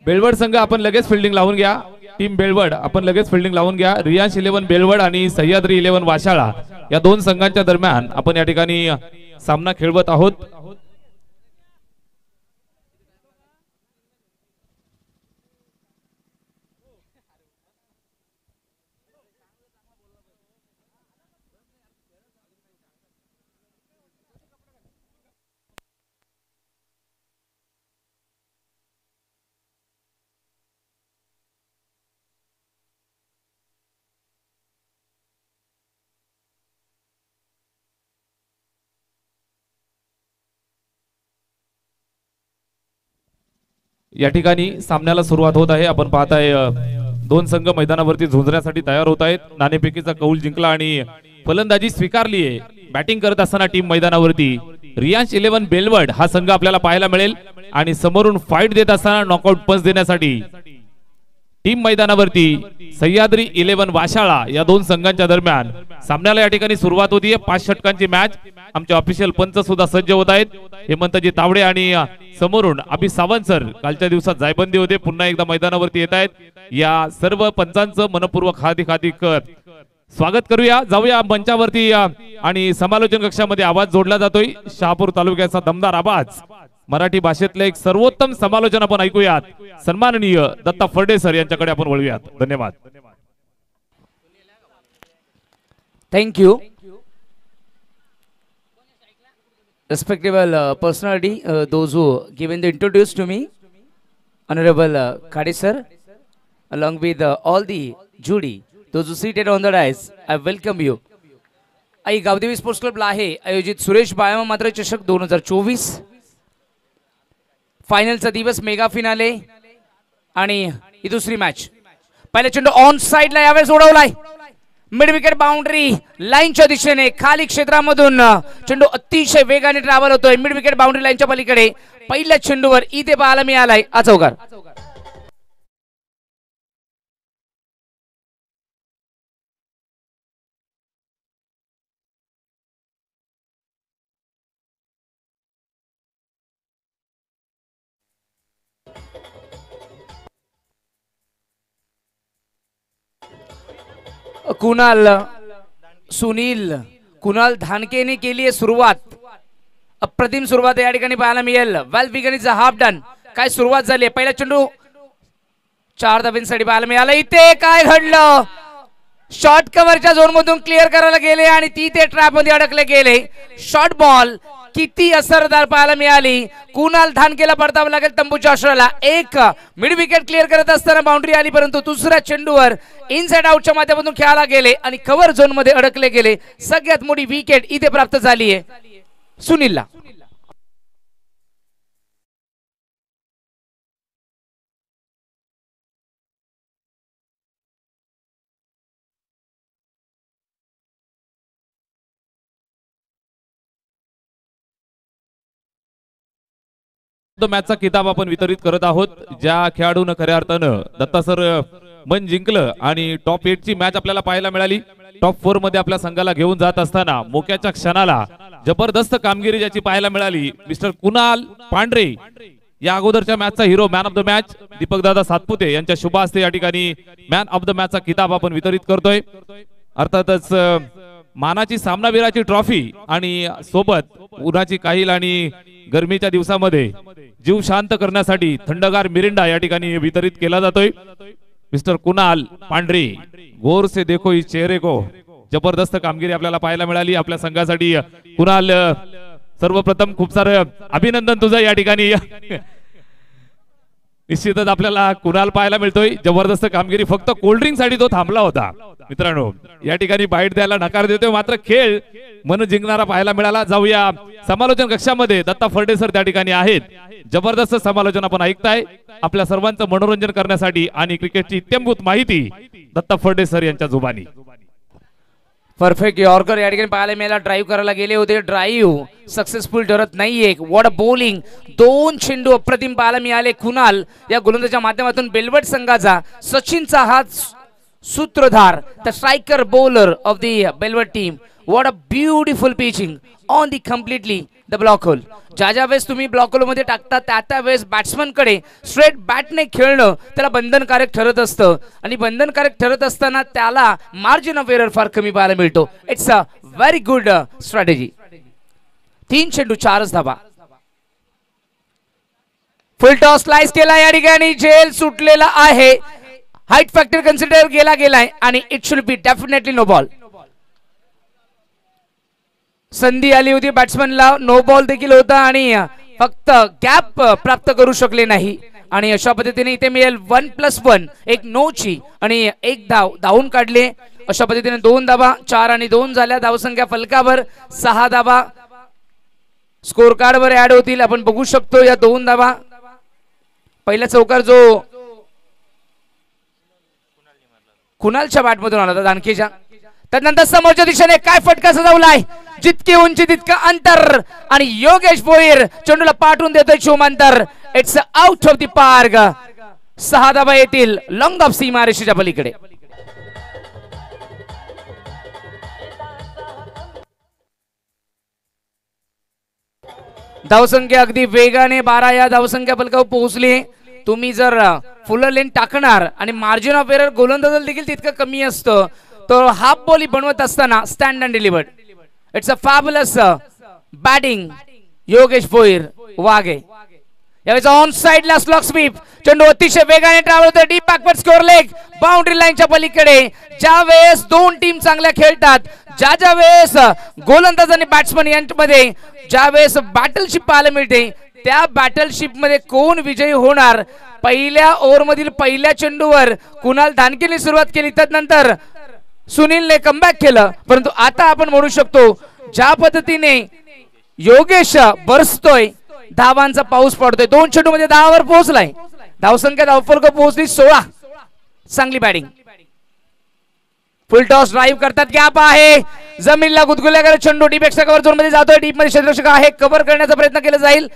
बेलवड संघ आपण लगेच फिल्डिंग लावून घ्या. टीम बेलवड आपण लगेच फिल्डिंग लावून घ्या. रियांश 11 बेलवड आणि सह्याद्री 11 वाशाळा या दोन संघांच्या दरम्यान आपण या ठिकाणी सामना खेळवत आहोत. या ठिकाणी सामन्याला सुरुवात होत आहे. आपण पाहताय दोन संघ मैदानावरती झुंजण्यासाठी तयार होत आहेत. नाणेफेकीचा कौल जिंकला आणि फलंदाजी स्वीकारली आहे. बॅटिंग करत असताना टीम मैदानावरती रियांश 11 बेलवड हा संघ आपल्याला पाहायला मिळेल आणि समोरून फाईट देत असताना नॉकआउट पंच देण्यासाठी टीम मैदानावरती सह्याद्री 11 वाशाळा या दोन संघांच्या दरम्यान सामन्याला या ठिकाणी सुरुवात होतीये. 5 षटकांची मॅच. आमचे ऑफिशियल पंच सुद्धा सज्ज होत आहेत. हेमंतजी तावडे आणि समोरून अभि सावंत सर कालच्या दिवसात जायबंदी होते, पुन्हा एकदा मैदानावरती येत आहेत. या सर्व पंचांचं मनपूर्वक हार्दिक स्वागत करूया. जाऊया मंचावरती आणि समालोचन कक्षामध्ये आवाज जोडला जातोय. शहापूर तालुक्याचा दमदार आवाज मराठी भाषेतले एक सर्वोत्तम समालोचन आपण ऐकूयात. सन्माननीय दत्ता फर्डे सर यांच्याकडे आपण वळूयात. धन्यवाद. Thank you. Respectable personality, those who given the introduce to me, Honorable Khade sir, along with all the jury, those who seated on the dais, I welcome you. आई गावदेवी स्पोर्ट्स क्लब आहे आयोजित सुरेश बायमा मात्र चषक 2024 फायनलचा दिवस, मेगा फिनाले आणि ही दुसरी match. पहिला चेंडू ऑन साइडला यावेळेस उडवलाय. मिड विकेट बाउंड्री लाईनच्या दिशेने खाली क्षेत्रामधून चेंडू अतिशय वेगाने ट्रॅव्हल होतोय. मिड विकेट बाउंड्री लाईनच्या पलीकडे पहिल्या चेंडूवर इथे पाहायला मिळालाय चौकार. कुणाल सुनील कुणाल धानके ने केली आहे सुरुवात. अप्रतिम सुरुवात या ठिकाणी पाहायला मिळेल. वेल बिगनिंगचा हाफ डन. काय सुरुवात झाली आहे. पहिला चेंडू 4 धावांसाठी पाहायला मिळाला. इथे काय घडलं. शॉर्ट कव्हरच्या झोन मधून क्लिअर करायला गेले आणि ती ते ट्रॅप मध्ये अडकले गेले. शॉर्ट बॉल किती असरदार पाहायला मिळाली. कुणाल धानकेला परतावं लागेल तंबूच्या आश्रयाला. एक मिड विकेट क्लिअर करत असताना बाउंड्री आली, परंतु दुसऱ्या चेंडूवर इनसाइड आउटच्या माध्यमातून खेळायला गेले आणि कव्हर झोन मध्ये अडकले गेले. सगळ्यात मोठी विकेट इथे प्राप्त झाली आहे सुनीलला. मॅचचा किताब आपण वितरित करत आहोत. ज्या खेळाडूने खऱ्या अर्थानं दत्ता सर मन जिंकलं आणि टॉप 8 ची मॅच आपल्याला पाहायला मिळाली. टॉप 4 मध्ये आपल्या संघाला घेऊन जात असताना मोक्याच्या क्षणाला जबरदस्त कामगिरी ज्याची पाहायला मिळाली मिस्टर कुणाल पांढरे. या अगोदरच्या मॅचचा hero man of the match Deepak Dada Satpute यांच्या शुभ हस्ते या ठिकाणी मॅन ऑफ द मॅचचा किताब आपण वितरित करतोय. अर्थातच मानाची सामनावीराची ट्रॉफी आणि सोबत उन्हाची काहील आणि गरमीच्या दिवसामध्ये जीव शांत करण्यासाठी थंडगार मिरिंडा या ठिकाणी वितरित केला जातोय. मिस्टर कुणाल पांढरे, गौर से देखो इस चेहरे को. जबरदस्त कामगिरी आपल्याला पाहायला मिळाली आपल्या संघासाठी. कुणाल सर्वप्रथम खूप सारं अभिनंदन तुझं या ठिकाणी. निश्चितच आपल्याला कुणाल पाहायला मिळतोय. जबरदस्त कामगिरी. फक्त कोल्ड्रिंक साठी तो थांबला होता मित्रांनो. या ठिकाणी बाईट द्यायला नकार देतोय, मात्र खेळ मन जिंकणारा पाहायला मिळाला. जाऊया समालोचन कक्षामध्ये. दत्ता फर्डे सर त्या ठिकाणी आहेत. जबरदस्त समालोचन आपण ऐकताय. आपल्या सर्वांचं मनोरंजन करण्यासाठी आणि क्रिकेटची इत्यंभूत माहिती दत्ता फर्डे सर यांच्या जुबानी. परफेक्ट यॉर्कर या ठिकाणी पाहायला मिळाला. ड्राईव्ह करायला गेले होते, ड्राईव्ह सक्सेसफुल ठरत नाहीये. What a bowling. 2 चेंडू अप्रतिम पाहायला मिळाले. कुणाल या गोलंदाजाच्या माध्यमातून बेलवड संघाचा सचिनचा हात सूत्रधार the striker bowler of the Belwad team what a beautiful pitching on the completely the block hole. ज्या वेळेस तुम्ही ब्लॉक होल मध्ये टाकता त्या वेळेस बॅट्समन कडे स्ट्रेट बॅटने खेळणं त्याला बंधनकारक ठरत असतं आणि बंधनकारक ठरत असताना त्याला मार्जिन ऑफ एरर फार कमी पाहायला मिळतो. It's a very good strategy. 3 चेंडू 4 धावा. फुल टॉस स्लाइस केला या ठिकाणी. झेल सुटलेला आहे. हाईट फॅक्टर कन्सिडर गेलाय आणि it should be definitely no ball. संधी आली होती बॅट्समनला, नो बॉल देखील होता आणि फक्त गॅप प्राप्त करू शकले नाही आणि अशा पद्धतीने इथे मिळेल 1+1 एक नो ची आणि एक धाव धावून काढले. अशा पद्धतीने 2 धावा 4 आणि 2 झाल्या. धावसंख्या फलकावर 6 धावा स्कोर कार्ड वर ऍड होतील. आपण बघू शकतो या 2 धावा. पहिला चौकार जो कुणालच्या बॅट मधून आला होता दानकेच्या. त्यानंतर समोरच्या दिशेने काय फटका सजवलाय. जितकी उंची तितका अंतर आणि योगेश भोईर चेंडूला पाठवून देतोय चुमांतर. It's out of the park. 6 धावा येतील लॉंग ऑफ सीमारेषेच्या पलीकडे. धावसंख्या अगदी वेगाने 12 या धावसंख्या फलकावर पोहोचली. तुम्ही जर फुल लेन टाकणार आणि मार्जिन ऑफ एरर गोलंदाजाला देखील तितकं कमी असतं तर हाफ बॉल बनवत असताना stand and delivered. It's a fabulous batting Yogesh Bhoir Wahge. यावेळेस ऑन साइडला स्लॉग स्वीप. चेंडू अतिशय वेगाने ट्रॅव्हल होतो deep backward square leg boundary लाईनच्या पलीकडे. ज्या वेळेस 2 टीम चांगल्या खेळतात, ज्या वेळेस गोलंदाज आणि बॅट्समन यांच्यामध्ये ज्या वेळेस बॅटलशिप पाहायला मिळते, त्या बॅटलशिप मध्ये कोण विजयी होणार. पहिल्या ओव्हर मधील पहिल्या चेंडूवर कुणाल धानकेने सुरुवात केली, त्यानंतर सुनीलने कमबॅक केलं. परंतु आता आपण म्हणू शकतो ज्या पद्धतीने योगेश बरसतोय, धावांचा पाऊस पडतोय. 2 चेंडू मध्ये 10 वर पोहोचलाय. धावसंख्या धावफलक पोहोचली 16. चांगली बॅटिंग. फुल टॉस ड्राईव्ह करतात. गॅप आहे. जमीनला गुदगुल्या चेंडू डीप एक्स्ट्रा कव्हर झोन मध्ये जातोय. डीप मध्ये क्षेत्ररक्षक आहे, कव्हर करण्याचा प्रयत्न केला जाईल.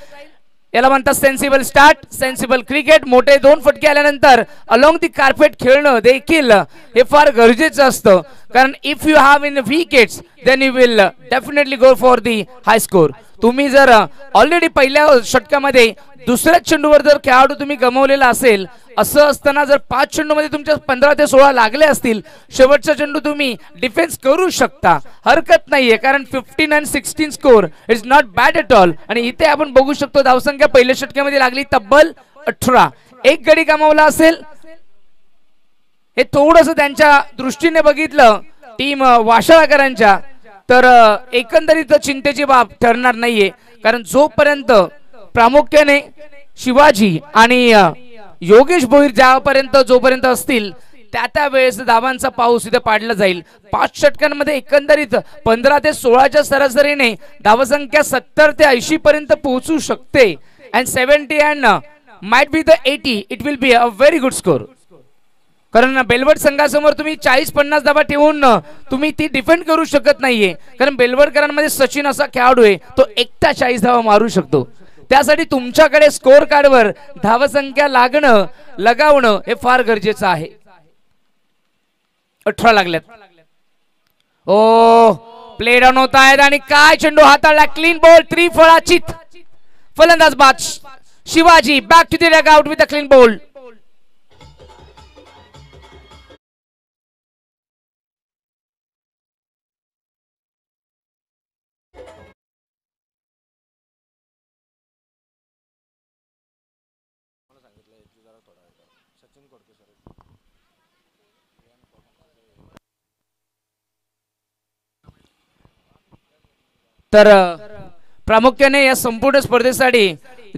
याला म्हणतात सेन्सिबल स्टार्ट, सेन्सिबल क्रिकेट. मोठे 2 फटके आल्यानंतर अलॉंग दी कार्पेट खेळणं देखील हे फार गरजेचं असतं. कारण if you have in wickets then you will definitely go for the high score. तुम्ही जर ऑलरेडी पहिल्या षटकामध्ये दुसऱ्या चेंडूवर जर खेळाडू तुम्ही गमावलेला असेल, असं असताना जर 5 चेंडू मध्ये तुमच्या 15 ते 16 लागले असतील, शेवटचा चेंडू तुम्ही डिफेन्स करू शकता, हरकत नाहीये. कारण 15 आणि 16 score is not bad at all. आणि इथे आपण बघू शकतो धावसंख्या पहिल्या षटकामध्ये लागली तब्बल 18. एक गडी गमावला असेल. हे थोडंसं त्यांच्या दृष्टीने बघितलं टीम वाशाळकरांच्या तर एकंदरीत चिंतेची बाब ठरणार नाहीये. कारण जोपर्यंत प्रामुख्याने शिवाजी आणि योगेश भोईर जोपर्यंत असतील त्या वेळेस धावांचा पाऊस इथे पाडला जाईल. 5 षटकांमध्ये एकंदरीत 15 ते 16च्या सरासरीने धावसंख्या 70 ते 80 पर्यंत पोहोचू शकते. And 70 and might be the 80. It will be a very good score. कारण बेलवड संघासमोर तुम्ही 40-50 धावा ठेवून तुम्ही ती डिफेंड करू शकत नाहीये. कारण बेलवडकरांमध्ये सचिन असा खेळाडू आहे, तो एकटा 40 धावा मारू शकतो. त्यासाठी तुमच्याकडे स्कोर कार्डवर धावसंख्या लगावणं हे फार गरजेचं आहे. 18 लागल्यात. ओ प्ले डाऊन होत आहेत आणि काय चेंडू हाताळला. Clean ball. त्रिफळाचीत फलंदाज बाद. Shivaji back to the dugout with a clean ball. तर प्रामुख्याने या संपूर्ण स्पर्धेसाठी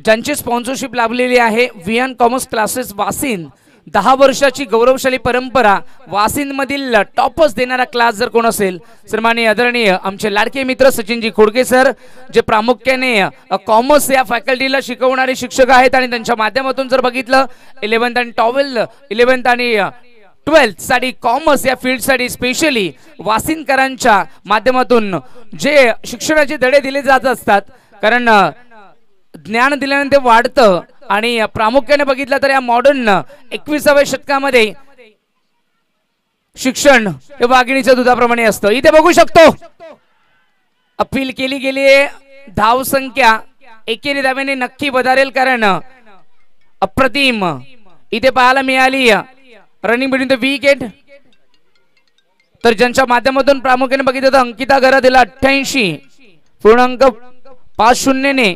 ज्यांची स्पॉन्सरशिप लाभलेली आहे विहान कॉमर्स क्लासेस वासिन. 10 वर्षाची गौरवशाली परंपरा. वासिन मधील टॉपर्स देणारा क्लास जर कोण असेल सर माननीय आदरणीय आमचे लाडके मित्र सचिनजी खोडके सर, जे प्रामुख्याने कॉमर्स या फॅकल्टीला शिकवणारे शिक्षक आहेत. आणि त्यांच्या माध्यमातून जर बघितलं 11th आणि 11th आणि 12th साठी कॉमर्स या फील्ड साठी स्पेशली वासिनकरांच्या माध्यमातून जे शिक्षणाचे धडे दिले जात असतात. कारण ज्ञान दिल्यानंतर वाढतं. आणि प्रामुख्याने बघितलं तर या मॉडर्न 21व्या शतकामध्ये शिक्षण हे वाघिणीच्या दुधाप्रमाणे असतं. इथे बघू शकतो अपील केली गेली धाव संख्या एकेरी धावेने नक्की वधारेल कारण अप्रतिम इथे पाहायला मिळाली रनिंग बिटवीन द विकेट. तर ज्यांच्या माध्यमातून प्रामुख्याने बघितलं तर अंकिता घरातील 88.50 ने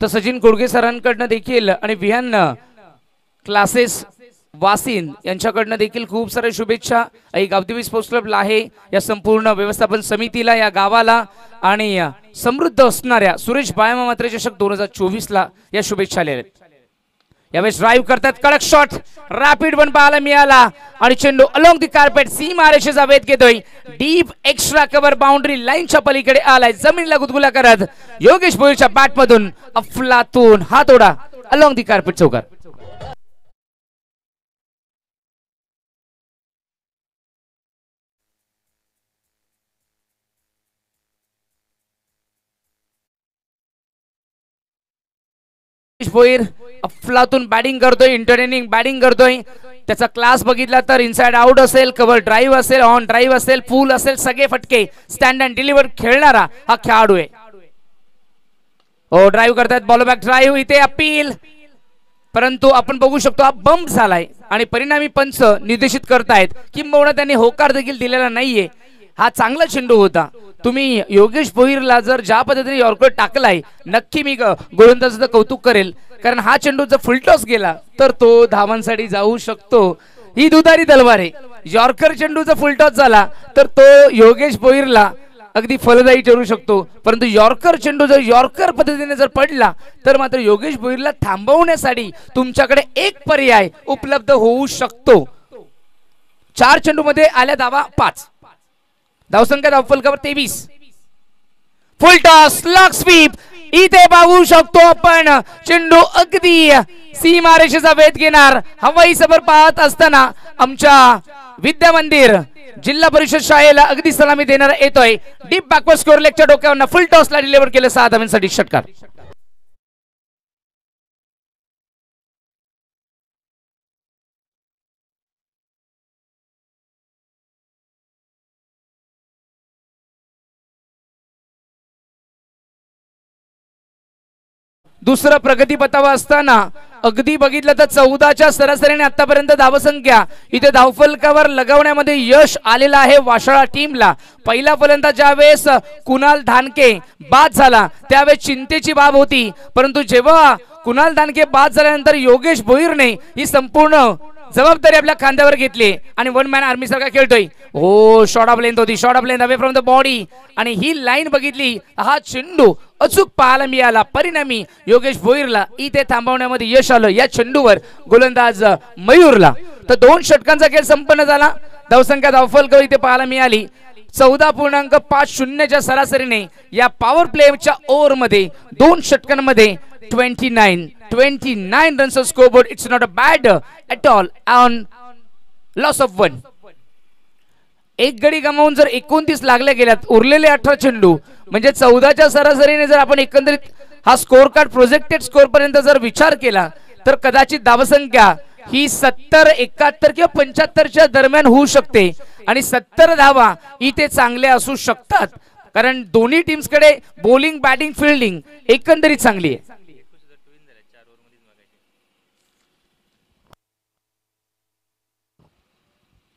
तर सचिन कोडगे सरांकडनं देखील आणि विहान क्लासेस वासिन यांच्याकडनं देखील खूप साऱ्या शुभेच्छा गावदेवी स्पोर्ट्स क्लबला आहे, या संपूर्ण व्यवस्थापन समितीला, या गावाला आणि समृद्ध असणाऱ्या सुरेश बायमा मात्रे चषक 2024 ला या शुभेच्छा आलेल्या आहेत. यावेळेस ड्राईव्ह करतात, कडक शॉट, रॅपिड वन पाहायला मिळाला आणि चेंडू अलोंग दी कार्पेट सीमा रेषेचा वेध घेतोय. डीप एक्स्ट्रा कव्हर बाउंड्री लाईनच्या पलीकडे आलाय, जमिनीला गुदगुला करत योगेश भोईरच्या बॅट मधून अफलातून हातोडा अलोंग दी कार्पेट चौकार. भोईर अफलातून बॅटिंग करतोय, एंटरटेनिंग बॅटिंग करतोय. त्याचा क्लास बघितला तर इनसाइड आउट असेल, कव्हर ड्राईव्ह असेल, ऑन ड्राईव्ह असेल, पूल असेल, सगळे फटके स्टँड अँड डिलिव्हर खेळणारा हा खेळाडू आहे. ओ ड्राईव्ह करतात, बॉल बॅक ड्राईव्ह, इथे अपील, परंतु आपण बघू शकतो हा बंप झालाय आणि परिणामी पंच निर्देशित करतायत किंबहुना त्यांनी होकार देखील दिलेला नाहीये. हा चांगला चेंडू होता. तुम्ही योगेश भोईरला जर ज्या पद्धतीने यॉर्कर टाकलाय, नक्की मी गोलंदाजाचं कौतुक करेल, कारण हा चेंडू जर फुलटॉस गेला तर तो धावांसाठी जाऊ शकतो. ही दुधारी तलवार आहे. यॉर्कर चेंडू जर फुलटॉस झाला तर तो योगेश भोईरला अगदी फलदायी ठरू शकतो, परंतु यॉर्कर चेंडू जर यॉर्कर पद्धतीने जर पडला तर मात्र योगेश भोईरला थांबवण्यासाठी तुमच्याकडे एक पर्याय उपलब्ध होऊ शकतो. 4 चेंडू मध्ये आल्या धावा 5, धावसंख्या धावफलकावर 23. फुल टॉस, लॉक स्वीप, इथे पाहू शकतो आपण चेंडू अगदी सीमा रेषेचा वेध घेणार. हवाई सफर पाहत असताना आमच्या विद्या मंदिर जिल्हा परिषद शाळेला अगदी सलामी देणारा येतोय. डीप बॅकवर्ड स्कोर लेगच्या डोक्यावर फुल टॉसला डिलिव्हर केलं 6 धावांसाठी षटकार. दुसरा प्रगतीपथावर असताना अगदी बघितलं तर 14च्या सरासरीने आतापर्यंत धावसंख्या इथे धावफलकावर लगावण्यामध्ये यश आलेलं आहे वाशाळा टीमला. पहिला फलंदाज ज्यावेळेस कुणाल धानके बाद झाला त्यावेळेस चिंतेची बाब होती, परंतु जेव्हा कुणाल धानके बाद झाल्यानंतर योगेश भोईरने ही संपूर्ण जबाबदारी आपल्या खांद्यावर घेतली आणि वन मॅन आर्मी सारखा खेळतोय. हो, शॉर्ट ऑफ लेंथ होती, short of length away from the body आणि ही लाईन बघितली, हा चेंडू अचूक पाहायला मिळाला. परिणामी योगेश भोईरला इथे थांबवण्यामध्ये यश आलं. या चेंडूवर गोलंदाज मयूरला. तर 2 षटकांचा खेळ संपन्न झाला. धावसंख्या धावफलक इथे पाहायला मिळाली 14.50च्या सरासरीने. या पॉवर प्लेच्या ओव्हर मध्ये 2 षटकांमध्ये 29 runs scoreboard. It's not a bad at all on loss of 1. एक गडी गमावून जर 29 लागल्या गेल्यात, उरलेले 18 चेंडू म्हणजे 14च्या सरासरीने जर आपण एकंदरीत हा स्कोर कार्ड प्रोजेक्टेड स्कोर पर्यंत जर विचार केला तर कदाचित धावसंख्या ही 70, 71 किंवा 75च्या दरम्यान होऊ शकते आणि 70 धावा इथे चांगल्या असू शकतात, कारण दोन्ही टीम्स कडे बॉलिंग, बॅटिंग, फिल्डिंग एकंदरीत चांगली आहे.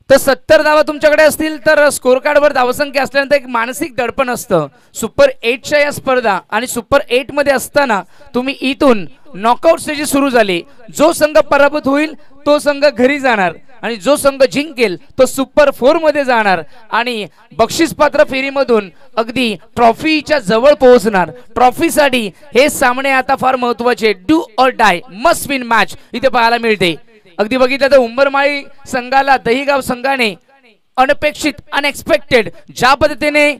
तर 70 धावा तुमच्याकडे असतील तर स्कोर कार्डवर धावसंख्या असल्यानंतर एक मानसिक दडपण असतं. सुपर 8च्या या स्पर्धा आणि सुपर 8 मध्ये असताना तुम्ही इथून नॉकआउट स्टेज सुरू झाले. जो संघ पराभूत होईल तो संघ घरी जाणार आणि जो संघ जिंकेल तो सुपर 4 मध्ये जाणार आणि बक्षीसपात्र फेरीमधून अगदी ट्रॉफीच्या जवळ पोहोचणार. ट्रॉफीसाठी हे सामने आता फार महत्त्वाचे. Do or die, must win match इथे पाहायला मिळते. अगदी बघितलं तर उंबरमाळी संघाला दहिगाव संघाने अनपेक्षित, अनएक्सपेक्टेड ज्या पद्धतीने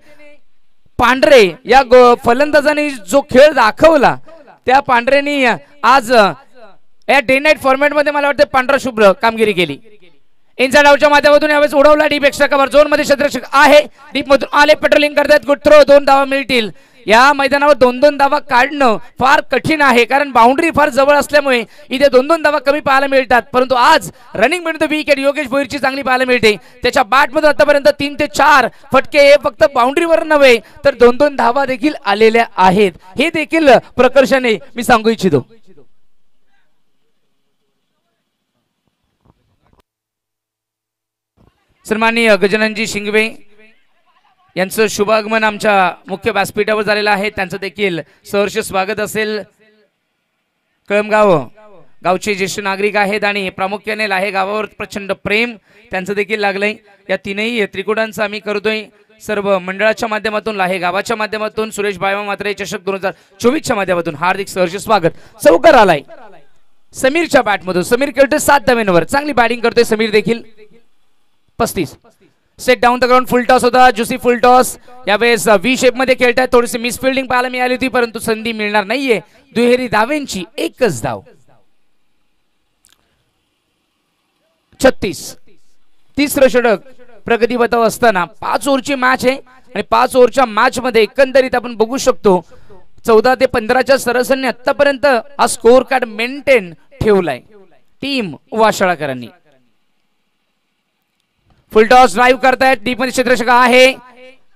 पांढरे या फलंदाजांनी जो खेळ दाखवला त्या पांढऱ्यांनी आज या डे नाईट फॉर्मॅट मध्ये मला वाटतं पांढरा शुभ्र कामगिरी केली. इनसाइड आउटच्या माध्यमातून यावेळेस उडवला डीप एक्स्ट्रा कव्हर झोन मध्ये क्षेत्ररक्षक आहे. डीप मधून आले पेट्रोलिंग करतात. गुड थ्रो 2 धावा मिळतील. या मैदानावर 2-2 धावा काढणं फार कठीण आहे कारण बाउंड्री फार जवळ असल्यामुळे इथे 2-2 धावा कमी पाहायला मिळतात. परंतु आज रनिंग मिळतो विकेट योगेश भोईरची चांगली पाहायला मिळते. त्याच्या बॅट मधून आतापर्यंत 3 ते 4 फटके हे फक्त बाउंड्रीवर नव्हे तर 2-2 धावा देखील आलेल्या आहेत. हे देखील प्रकर्षाने मी सांगू इच्छितो. सन्माननीय गजाननजी शिंगवे यांचं शुभागमन आमच्या मुख्य व्यासपीठावर झालेलं आहे. त्यांचं देखील सहर्ष स्वागत असेल. कळमगाव गावचे ज्येष्ठ नागरिक आहेत आणि प्रामुख्याने लाहे गावावर प्रचंड प्रेम त्यांचं देखील लागलंय. या तीनही त्रिकुटांचं आम्ही करतोय सर्व मंडळाच्या माध्यमातून, लाहे गावाच्या माध्यमातून, सुरेश बायमा मात्रे चषक 2024च्या माध्यमातून हार्दिक सहर्ष स्वागत. चौकार आलाय समीरच्या बॅटमधून. समीर खेळतोय 7 धावेंवर. चांगली बॅटिंग करतोय समीर देखील. 35 set down the ground. Full toss होता. Juicy full toss. यावेळेस व्ही शेप मध्ये खेळताय. थोडीशी मिस फिल्डिंग पाहायला मिळाली होती परंतु संधी मिळणार नाहीये. दुहेरी धावेंची एकच धाव. 36 तिसरं षटक प्रगतीपथावर असताना 5 ओव्हरची मॅच आहे आणि 5 ओव्हरच्या मॅच मध्ये एकंदरीत आपण बघू शकतो 14 ते 15च्या सरसने आतापर्यंत हा स्कोर कार्ड मेंटेन ठेवलाय टीम वाशाळाकरांनी. फुल टॉस ड्राईव्ह करतायत. डीप मध्ये क्षेत्ररक्षक आहे.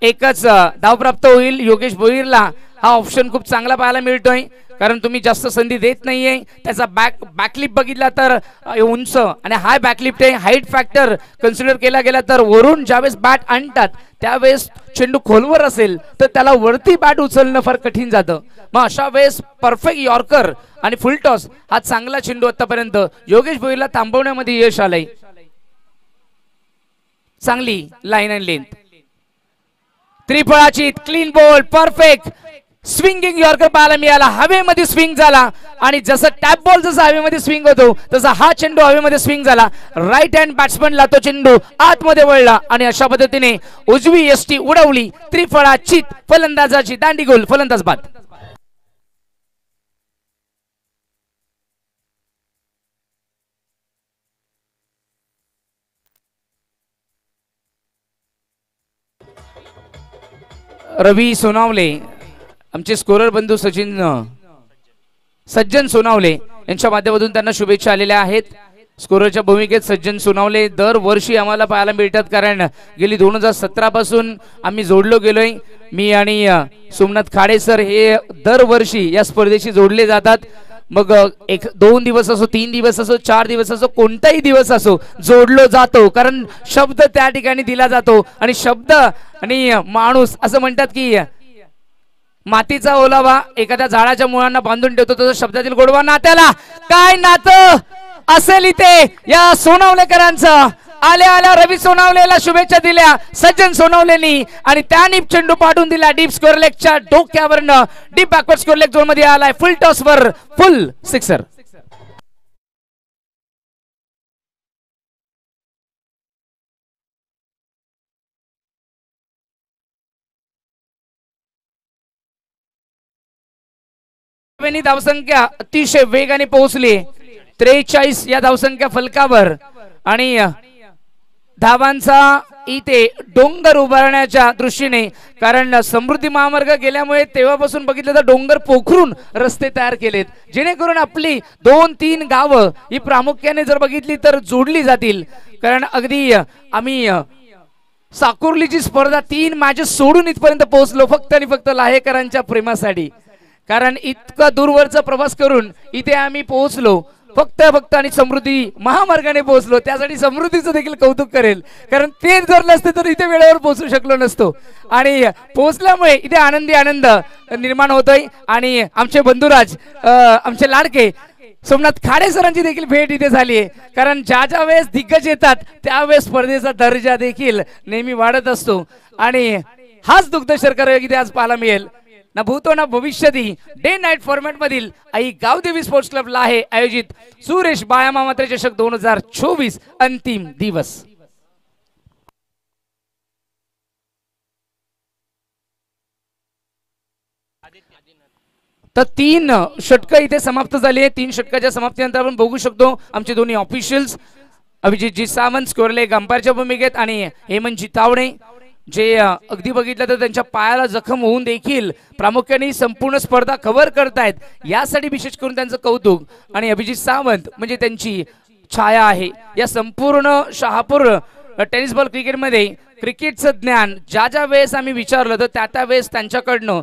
एकच धाव प्राप्त होईल. योगेश भोईरला हा ऑप्शन खूप चांगला पाहायला मिळतोय कारण तुम्ही जास्त संधी देत नाहीये. त्याचा बॅकलिप बघितला तर उंच आणि हाय बॅकलिफ्ट आहे. हाईट फॅक्टर कन्सिडर केला गेला तर वरून ज्यावेळेस बॅट आणतात त्यावेळेस चेंडू खोलवर असेल तर त्याला वरती बॅट उचलणं फार कठीण जातं. मग अशा वेळेस परफेक्ट यॉर्कर आणि फुल टॉस हा चांगला चेंडू आतापर्यंत योगेश भोईरला थांबवण्यामध्ये यश आलंय. चांगली लाईन अँड लेंथ. त्रिफळाची clean ball perfect swinging yorker पाहायला मिळाला. हवेमध्ये स्विंग झाला आणि जसं टॅप बॉल जसा हवेमध्ये स्विंग होतो तसा हा चेंडू हवेमध्ये स्विंग झाला. राईट हँड बॅट्समनला तो चेंडू आतमध्ये वळला आणि अशा पद्धतीने उजवी यष्टी उडवली. त्रिफळाची फलंदाजाची दांडी गोल. फलंदाज बाद. रवी सोनावले आमचे स्कोरर बंधू सज्जन सोनावले यांच्या माध्यमातून त्यांना शुभेच्छा आलेल्या आहेत. स्कोररच्या भूमिकेत सज्जन सोनावले दरवर्षी आम्हाला पाहायला मिळतात कारण गेली 2017 पासून आम्ही जोडलो गेलोय. मी आणि सोमनाथ खाडे सर हे दरवर्षी या स्पर्धेशी जोडले जातात. मग 1-2 दिवस असो, 3 दिवस असो, 4 दिवस असो, कोणताही दिवस असो जोडलो जातो कारण शब्द त्या ठिकाणी दिला जातो आणि शब्द आणि माणूस असं म्हणतात की मातीचा ओलावा एखाद्या झाडाच्या मुळांना बांधून ठेवतो तसं शब्दातील गोडवा नात्याला काय नातं असेल इथे या सोनावलेकरांचं. आल्या आल्या रवी सोनावलेला शुभेच्छा दिल्या सज्जन सोनावलेनी आणि त्याने चेंडू पाठवून दिला डीप स्कोर लेगच्या डोक्यावरनं. Deep backward square leg zone मध्ये आलाय. फुल टॉस वर फुल सिक्सर. धावसंख्या अतिशय वेगाने पोहोचली 43 या धावसंख्या फलकावर आणि धावांचा इथे डोंगर उभारण्याच्या दृष्टीने कारण समृद्धी महामार्ग गेल्यामुळे तेव्हापासून बघितलं तर डोंगर पोखरून रस्ते तयार केलेत जेणेकरून आपली 2-3 गावं ही प्रामुख्याने जर बघितली तर जोडली जातील. कारण अगदी आम्ही साकुर्लीची स्पर्धा 3 मॅचेस सोडून इथपर्यंत पोहोचलो फक्त आणि फक्त लाहेकरांच्या प्रेमासाठी. कारण इतका दूरवरचा प्रवास करून इथे आम्ही पोहोचलो फक्त आणि समृद्धी महामार्गाने पोहोचलो. त्यासाठी समृद्धीचं देखील कौतुक करेल कारण ते जर नसते तर इथे वेळेवर पोहोचू शकलो नसतो आणि पोहोचल्यामुळे इथे आनंद निर्माण होतोय. आणि आमचे बंधुराज आमचे लाडके सोमनाथ खाडे सरांची देखील भेट इथे झाली आहे कारण ज्या वेळेस दिग्गज येतात त्यावेळेस स्पर्धेचा दर्जा देखील नेहमी वाढत असतो आणि हाच दुग्ध शर्करा इथे आज पाहायला मिळेल. ना भूतो ना भविष्यती डे नाईट फॉर्मॅट मधील आई गावदेवी स्पोर्ट्स क्लब लाहे आयोजित सुरेश बायामा मात्रे चषक 2024 अंतिम दिवस. तर 3 षटकं इथे समाप्त झाली आहे. 3 षटकाच्या समाप्तीनंतर आपण बघू शकतो आमचे दोन्ही ऑफिशियल्स अभिजितजी सावंत स्कोअरलेग अंपायरच्या भूमिकेत आणि हेमंतजी तावडे जे अगदी बघितलं तर त्यांच्या पायाला जखम होऊन देखील प्रामुख्याने संपूर्ण स्पर्धा कव्हर करतायत, यासाठी विशेष करून त्यांचं कौतुक. आणि अभिजित सावंत म्हणजे त्यांची छाया आहे या संपूर्ण शहापूर टेनिस बॉल क्रिकेटमध्ये. क्रिकेटचं ज्ञान ज्या ज्या वेळेस आम्ही विचारलं तर त्या त्या वेळेस त्यांच्याकडनं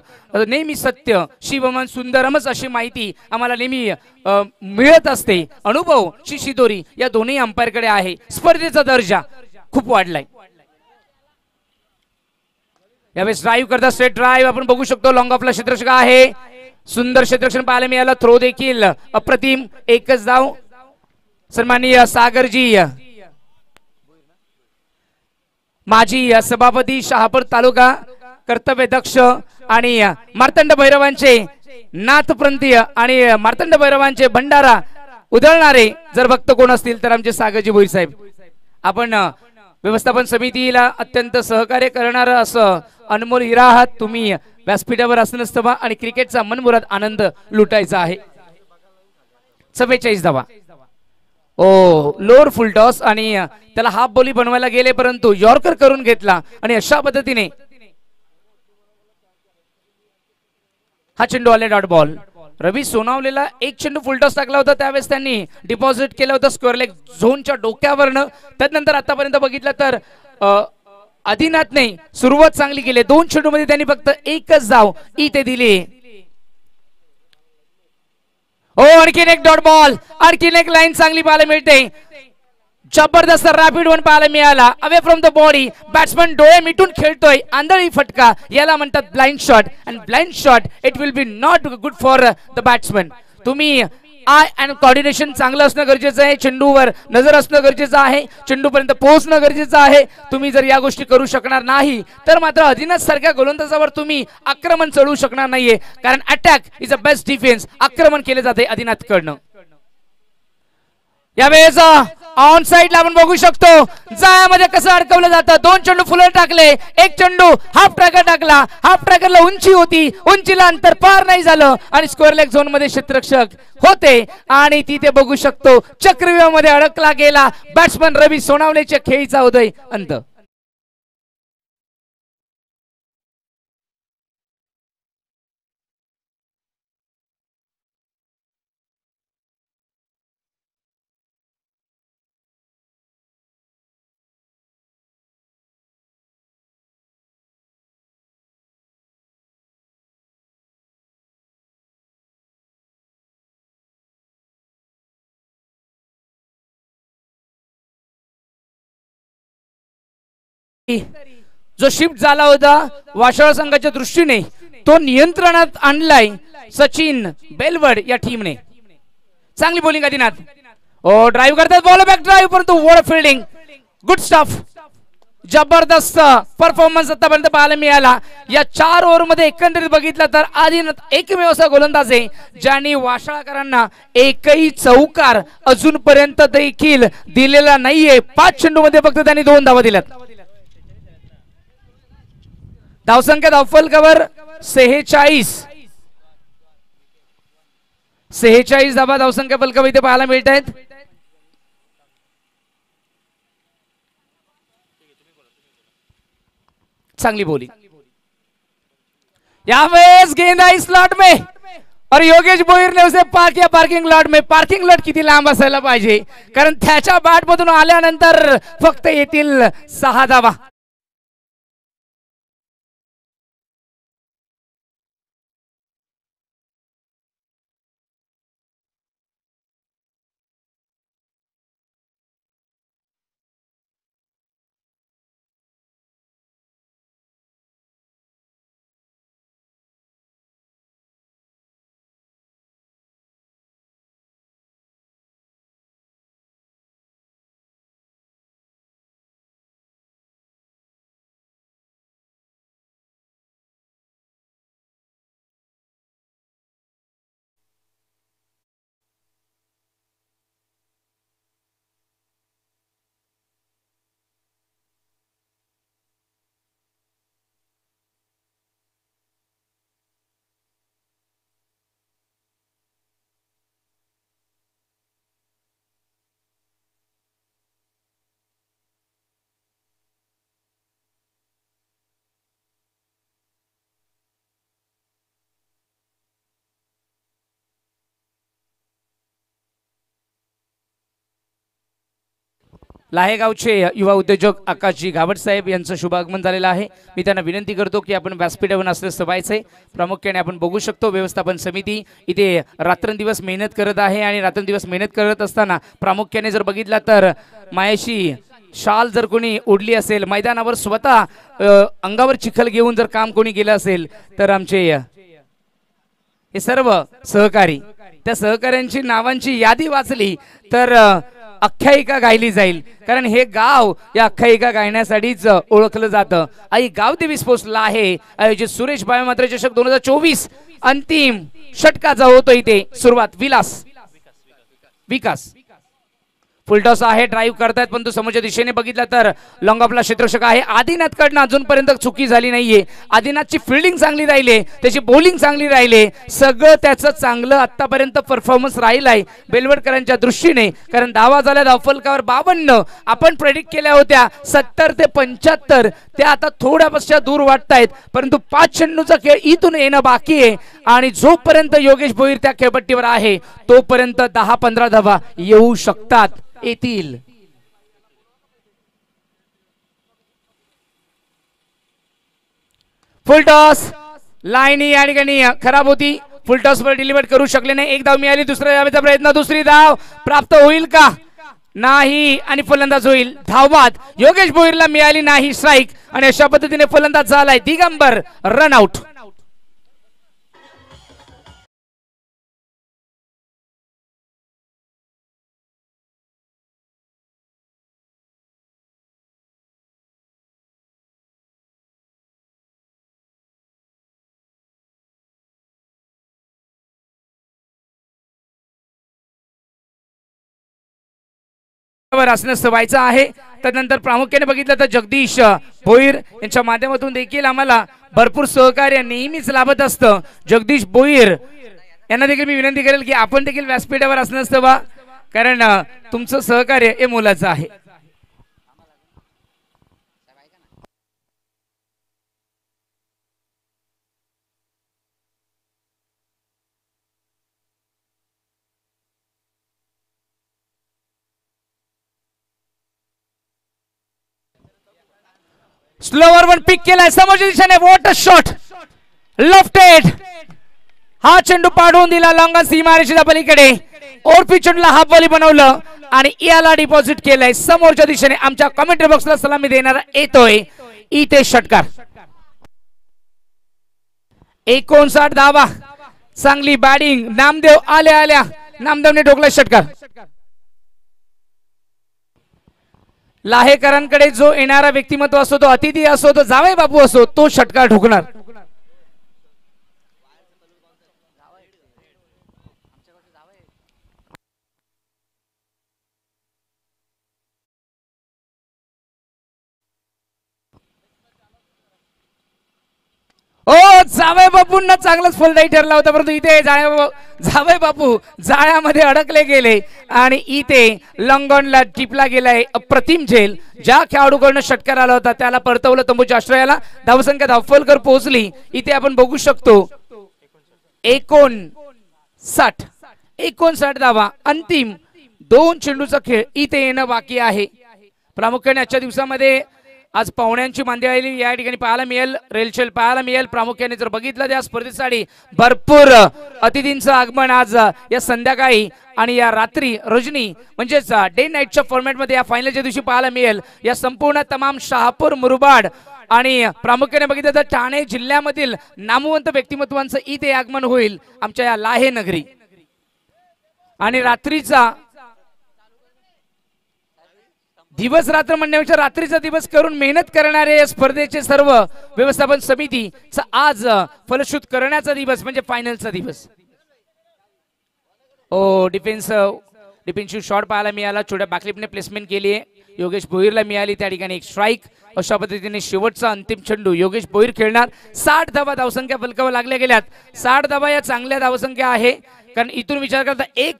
नेहमी सत्य शिवमन सुंदरमच अशी माहिती आम्हाला नेहमी मिळत असते. अनुभव शिशिदोरी या दोन्ही अंपायरकडे आहे. स्पर्धेचा दर्जा खूप वाढलाय. यावेळेस ड्राईव्ह करता स्ट्रेट ड्राईव्ह आपण बघू शकतो. लॉंग ऑफला क्षेत्ररक्षक आहे. सुंदर क्षेत्ररक्षण पाहायला मिळालं. थ्रो देखील अप्रतिम. एकच धाव. सन्माननीय सागरजी माजी सभापती शहापूर तालुका कर्तव्य दक्ष आणि मार्तंड भैरवांचे नाथप्रंथीय आणि मार्तंड भैरवांचे भंडारा उधळणारे जर भक्त कोण असतील तर आमचे सागरजी भोईर साहेब. आपण व्यवस्थापन समितीला अत्यंत सहकार्य करणार असं अनमोल हिरा आहात. तुम्ही व्यासपीठावर असं नसतं बा आणि क्रिकेटचा मनमुराद आनंद लुटायचा आहे. 44 धावा. ओ लोअर फुल टॉस आणि त्याला हाफ बॉली बनवायला गेले परंतु यॉर्कर करून घेतला आणि अशा पद्धतीने हा चेंडू आले डॉट बॉल. रवी सोनावलेला एक चेंडू फुल टॉस टाकला होता त्यावेळेस त्यांनी डिपॉझिट केलं होतं स्क्वेअर लेग झोनच्या डोक्यावरनं. त्यानंतर आतापर्यंत बघितलं तर आदिनाथने सुरुवात चांगली केली. 2 चेंडू मध्ये त्यांनी फक्त एकच धाव इथे दिली. हो आणखीन एक डॉट बॉल. आणखीन एक लाईन चांगली पाहायला मिळते. जबरदस्त रॅपिड वन पाहायला मिळाला. Away from the body batsman डोळे मिटून खेळतोय. आंधळी फटका याला म्हणतात blind shot. And blind shot it will be not good for the batsman. तुम्ही आय अँड कॉर्डिनेशन चांगलं असणं गरजेचं आहे. चेंडूवर नजर असणं गरजेचं आहे. चेंडूपर्यंत पोहोचणं गरजेचं आहे. तुम्ही जर या गोष्टी करू शकणार नाही तर मात्र आदिनाथ सारख्या गोलंदाजावर तुम्ही आक्रमण चढवू शकणार नाहीये. कारण attack is a best defence. आक्रमण केले जाते आदिनाथ कडनं. यावेळेस ऑन साइडला आपण बघू शकतो जाळ्यामध्ये कसं अडकवलं जातं. 2 चेंडू फुलं टाकले. एक चेंडू हाफ ट्रॅकर टाकला. हाफ ट्रॅकरला उंची होती. उंचीला अंतर पार नाही झालं आणि स्क्वेअर लेग झोन मध्ये क्षेत्ररक्षक होते आणि तिथे बघू शकतो चक्रव्यूहामध्ये अडकला गेला. बॅट्समन रवी सोनावलेच्या खेळीचा उदय अंत. जो शिफ्ट झाला होता वाशाळ संघाच्या दृष्टीने तो नियंत्रणात आणलाय सचिन बेलवड या टीमने. चांगली बॉलिंग आदिनाथ. ओ ड्राईव्ह करतात. बॉल बॅक ड्राईव्ह परंतु वॉड फिल्डिंग. Good stuff. जबरदस्त परफॉर्मन्स आतापर्यंत पाहायला मिळाला. या 4 ओव्हर मध्ये एकंदरीत बघितलं तर आदिनाथ एकमेव असा गोलंदाज आहे ज्यांनी वाशाळकरांना एकही चौकार अजूनपर्यंत देखील दिलेला नाहीये. 5 चेंडू मध्ये फक्त त्यांनी 2 धावा दिल्यात. धावसंख्या धावफलकावर 46 धावा धावसंख्या फलकावर इथे पाहायला मिळत आहेत. चांगली बोली. यावेळेस गेंद आई स्लॉट में और योगेश भोईर ने उसे पार किया पार्किंग लॉट में. पार्किंग लॉट किती लांब असायला पाहिजे कारण त्याच्या बॅट मधून आल्यानंतर फक्त येतील 6 धावा. लाहेगावचे युवा उद्योजक आकाशजी गावट साहेब यांचं शुभ आगमन झालेलं आहे। मी त्यांना विनंती करतो की आपण व्यासपीठावर असल्यास व्हायचंय। प्रामुख्याने आपण बघू शकतो व्यवस्थापन समिती इथे रात्रंदिवस मेहनत करत आहे आणि रात्रंदिवस मेहनत करत असताना प्रामुख्याने जर बघितला तर मायाशी शाल जर कोणी ओढली असेल, मैदानावर स्वतः अंगावर चिखल घेऊन जर काम कोणी केलं असेल तर आमचे हे सर्व सहकारी, त्या सहकाऱ्यांची नावांची यादी वाचली तर आख्यायिका गायली जाईल, कारण हे गाव या आख्यायिका गायण्यासाठीच ओळखलं जातं। आई गावदेवी स्पोर्ट्सला आहे आयोजित सुरेश बायोमात्र चषक 2024 अंतिम षटकाचा होतो इथे सुरुवात। विकास फुलटॉस आहे, ड्राईव्ह करतायत परंतु समोरच्या दिशेने बघितलं तर लॉंग ऑफला क्षेत्ररक्षक आहे आदिनाथ कडनं अजूनपर्यंत चुकी झाली नाहीये। आदिनाथची फिल्डिंग चांगली राहिली, त्याची बॉलिंग चांगली राहिली, सगळं त्याचं चांगलं आतापर्यंत परफॉर्मन्स राहिलाय बेलवडकरांच्या दृष्टीने, कारण धावा झाल्या धावफलकावर 52, आपण प्रेडिक्ट केल्या होत्या 70 ते 75, त्या आता थोड्यापेक्षा दूर वाटतायत, परंतु 5 चेंडूचा खेळ इथून येणं बाकी आहे आणि जोपर्यंत योगेश भोईर त्या खेळपट्टीवर आहे तोपर्यंत 10-15 धावा येऊ शकतात, येतील। फुलटॉस लाईन या ठिकाणी खराब होती, फुलटॉस वर डिलिव्हर करू शकले नाही। एक धाव मिळाली, दुसऱ्या धावेचा प्रयत्न, दुसरी धाव प्राप्त होईल का? नाही आणि फलंदाज होईल धावबाद। योगेश भोईरला मिळाली नाही स्ट्राईक आणि अशा पद्धतीने फलंदाज झालाय दिगंबर रन आउट। असण्यास व्हायचं आहे। त्यानंतर प्रामुख्याने बघितलं तर जगदीश भोईर यांच्या माध्यमातून देखील आम्हाला भरपूर सहकार्य नेहमीच लाभत असतं। जगदीश भोईर यांना देखील मी विनंती करेल की आपण देखील व्यासपीठावर असण्यास हवा, कारण तुमचं सहकार्य हे मोलाचं आहे। स्लोवर वन पिक केलाय समोरच्या दिशेने, वॉट अ शॉट, लेफ्टेड, हा चेंडू पाडून दिला लॉंगन सीमारेषेच्या पलीकडे, ओरपी चेंडूला हाफ बॉली बनवलं आणि याला डिपॉझिट केलंय समोरच्या दिशेने। आमच्या कमेंट्री बॉक्सला सलामी देणारा येतोय इथे षटकार। 59 धावा, चांगली बॅटिंग, नामदेव आल्या नामदेवने ठोकला षटकार। लाहेकरांकडे जो येणारा व्यक्तिमत्व असो, तो अतिथी असो, तो जावई बापू असो, तो षटकार ठोकणार। ओ जावई बापूंना चांगलाच फलदायी ठरला होता, परंतु इथे जावई बापू जाळ्यामध्ये अडकले गेले आणि इथे लंगॉनला टिपला गेलाय अप्रतिम झेल। ज्या खेळाडूकडनं षटकार आला होता त्याला परतवलं तंबूच्या आश्रयाला, धावसंख्या धावफलकर पोहोचली इथे आपण बघू शकतो 59 धावा, अंतिम 2 चेंडूचा खेळ इथे येणं बाकी आहे। प्रामुख्याने आजच्या दिवसामध्ये आज पाहुण्यांची मांदियाळी या ठिकाणी पाहायला मिळेल, रेलचेल पाहायला मिळेल। प्रामुख्याने जर बघितलं त्या स्पर्धेसाठी भरपूर अतिथींचं आगमन आज या संध्याकाळी आणि या रात्री रजनी म्हणजेच डे नाईटच्या फॉर्मॅटमध्ये या फायनलच्या दिवशी पाहायला मिळेल। या संपूर्ण तमाम शहापूर, मुरबाड आणि प्रामुख्याने बघितलं तर ठाणे जिल्ह्यामधील नामवंत व्यक्तिमत्वांचं इथे आगमन होईल आमच्या या लाहे नगरी। आणि रात्रीचा दिवस रात्र म्हणण्यापेक्षा रात्रीचा दिवस करून मेहनत करणारे या स्पर्धेचे सर्व व्यवस्थापन समितीचा आज फलश्रुत करण्याचा दिवस म्हणजे फायनलचा दिवस। ओ डिफेन्सिव्ह शॉट पाहायला मिळाला, छोट्या बॅकलिपने प्लेसमेंट केली आहे, योगेश भोईरला मिळाली त्या ठिकाणी एक स्ट्राईक। अशा पद्धतीने शेवटचा अंतिम चेंडू योगेश भोईर खेळणार। 60 धावा धावसंख्या फलकावर लागल्या गेल्यात, 60 धावा या चांगल्या धावसंख्या आहे, कारण इथून विचार करता एक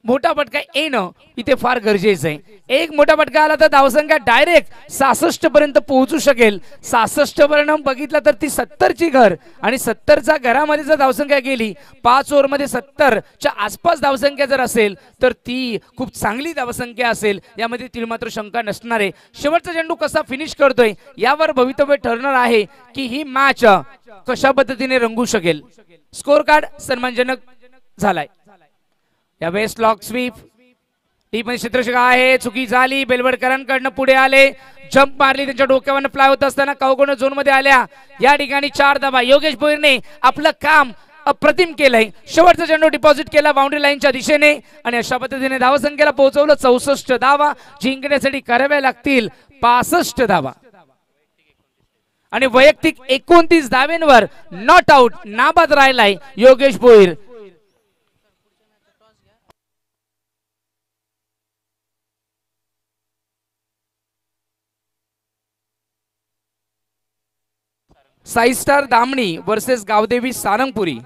मोठा फटका येणं इथे फार गरजेचं आहे. एक मोठा फटका आला तर धावसंख्या डायरेक्ट 66 पर्यंत पोहोचू शकेल. 66 पर्यंत बघितलं तर ती 70 ची घर आणि 70च्या घरामध्ये जर धावसंख्या गेली 5 ओव्हरमध्ये 70च्या आसपास धावसंख्या जर असेल तर ती खूप चांगली धावसंख्या असेल, यामध्ये ती मात्र शंका नसणार आहे. शेवटचा चेंडू कसा फिनिश करतोय यावर भवितव्य ठरणार आहे की ही मॅच कशा पद्धतीने रंगू शकेल. स्कोर कार्ड सन्मानजनक झालाय. या वेस्ट लॉक स्वीप टीम क्षेत्ररक्षक आहे, चुकी झाली. बेलवडकरांकडनं पुढे आले, जंप मारली, त्यांच्या डोक्यावर फ्लाय होत असताना कावगोण झोन मध्ये आल्या. या ठिकाणी 4 धावा. योगेश भोईरने आपलं काम अप्रतिम केलंय. शेवटचा चेंडू डिपॉझिट केला बाउंड्री लाईनच्या दिशेने आणि अशा पद्धतीने धावसंख्येला पोहोचवलं. 64 धावा जिंकण्यासाठी कराव्या लागतील 65 धावा आणि वैयक्तिक 29 धावेंवर नॉट आउट नाबाद राहिलाय योगेश भोईर. Sai star Damani versus Gavdevi Sarangpuri.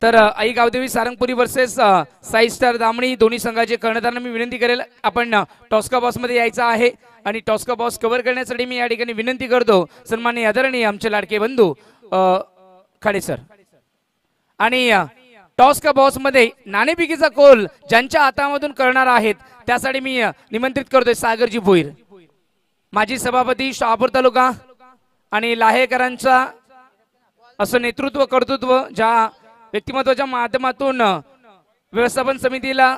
तर आई गावदेवी सारंगपुरी वर्सेस साई स्टार दामणी दोन्ही संघाचे कर्णधारांना मी विनंती करेल आपण टॉस्का बॉस मध्ये यायचं आहे आणि टॉस्का बॉस कव्हर करण्यासाठी मी या ठिकाणी विनंती करतो सन्माननीय आदरणीय आमचे लाडके बंधू खाडे सर. आणि टॉस्का बॉस मध्ये नाणेफेकीचा कोल ज्यांच्या हातामधून करणार आहेत त्यासाठी मी निमंत्रित करतोय सागरजी भोईर, माजी सभापती शहापूर तालुका आणि लाहेकरांचा असं नेतृत्व कर्तृत्व ज्या व्यक्तिमत्वाच्या माध्यमातून व्यवस्थापन समितीला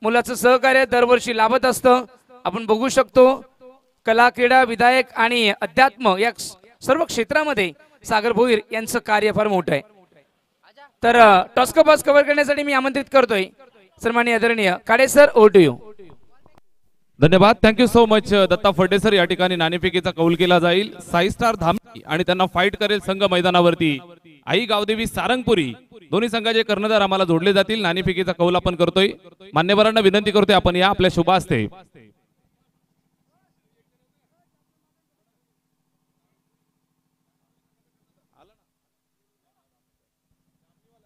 मुलाचं सहकार्य दरवर्षी लाभत असतं. आपण बघू शकतो कला, क्रीडा, विधायक आणि अध्यात्म या सर्व क्षेत्रामध्ये सागर भोईर यांचं कार्य फार मोठं आहे. तर टॉस्का बॉस कव्हर करण्यासाठी मी आमंत्रित करतोय सन्माननीय आदरणीय Khade sir. Over to you. धन्यवाद, thank you so much Datta Phade sir. या ठिकाणी नाणेफेकीचा कौल केला जाईल. साई स्टार धामणी आणि त्यांना फाईट करेल संघ मैदानावरती आई गावदेवी सारंगपुरी. दोन्ही संघाचे कर्णधार आम्हाला जोडले जातील. नाणेफेकीचा कौल आपण करतोय. मान्यवरांना विनंती करतोय आपण या आपल्या शुभ हस्ते.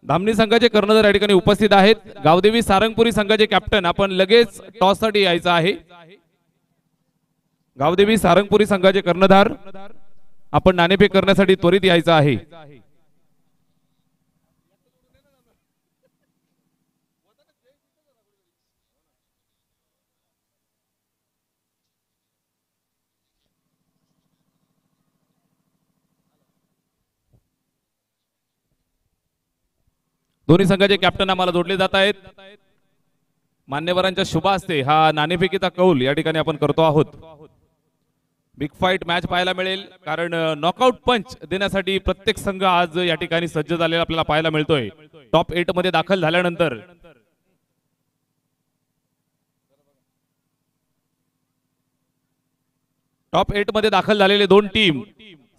धामणी संघाचे कर्णधार या ठिकाणी उपस्थित आहेत. गावदेवी सारंगपुरी संघाचे कॅप्टन आपण लगेच टॉस साठी यायचं आहे. गावदेवी सारंगपुरी संघाचे कर्णधार आपण नाणेफेक करण्यासाठी त्वरित यायचं आहे. दोन्ही संघाचे कॅप्टन आम्हाला जोडले जात आहेत. मान्यवरांच्या शुभ हस्ते हा नाणेफेकीचा कौल या ठिकाणी आपण करतो आहोत. बिग फाईट मॅच पाहायला मिळेल कारण नॉकआउट पंच देण्यासाठी प्रत्येक संघ आज या ठिकाणी सज्ज झालेला आपल्याला पाहायला मिळतोय. टॉप 8 मध्ये दाखल झाल्यानंतर टॉप 8 मध्ये दाखल झालेले दोन टीम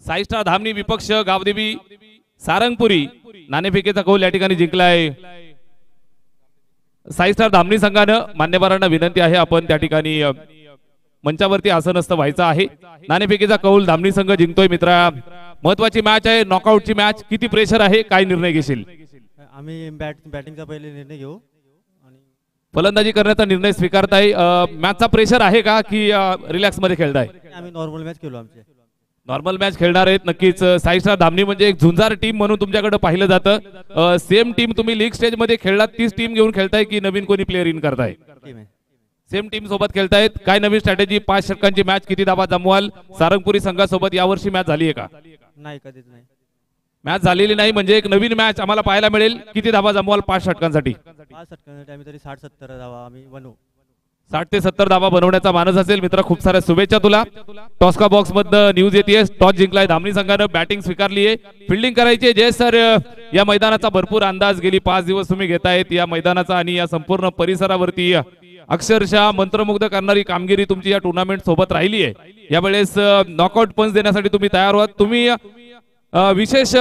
साई स्टार धामणी विपक्ष गावदेवी सारंगपुरी. नाणेफेकीचा कौल या ठिकाणी जिंकलाय साई स्टार धामणी संघानं. मान्यवरांना विनंती आहे आपण त्या ठिकाणी मंचावरती आसनस्थ व्हायचं आहे. नाणेफेकीचा कौल धामणी संघ जिंकतोय. मित्रा महत्वाची मॅच आहे, नॉकआउटची मॅच. किती प्रेशर आहे, काय निर्णय घेशील? आम्ही बॅटिंगचा पहिले निर्णय घेऊ आणि फलंदाजी करण्याचा निर्णय स्वीकारताय. मॅचचा प्रेशर आहे का की रिलॅक्स मध्ये खेळताय? आम्ही नॉर्मल मॅच खेळू. आमचे नॉर्मल मॅच खेळणार आहेत नक्कीच. साई स्टार धामणी म्हणजे एक झुंजार टीम म्हणून तुमच्याकडे पाहिलं जातं. सेम टीम तुम्ही लीग स्टेज मध्ये खेळलात, तीच टीम घेऊन खेळताय की नवीन कोणी प्लेअर इन करताय? टीम आहे. सेम टीम सोबत खेळतायत. काय नवीन स्ट्रॅटेजी? 5 षटकांची मॅच, किती धावा जमवाल? सारंगपुरी संघासोबत यावर्षी मॅच झाली आहे का? नाही, कधीच नाही. मॅच झालेली नाही म्हणजे एक नवीन मॅच आम्हाला पाहायला मिळेल. किती धावा जमवाल 5 षटकांसाठी? 5 षटकांसाठी आम्ही तरी 60-70 धावा आम्ही बनवू. 60 ते 70 धावा बनवण्याचा मानस असेल. मित्र खूप साऱ्या शुभेच्छा तुला. टॉस्का बॉक्स मधनं न्यूज येते, टॉस जिंकलाय धामणी संघानं. बॅटिंग स्वीकारली आहे, फिल्डिंग करायची. जय सर, या मैदानाचा भरपूर अंदाज गेली 5 दिवस तुम्ही घेतायत या मैदानाचा आणि या संपूर्ण परिसरावरती अक्षरशः मंत्रमुग्ध करणारी कामगिरी तुमची या टुर्नामेंट सोबत राहिली आहे. यावेळेस नॉकआउट पंच देण्यासाठी तुम्ही तयार आहात. तुम्ही विशेष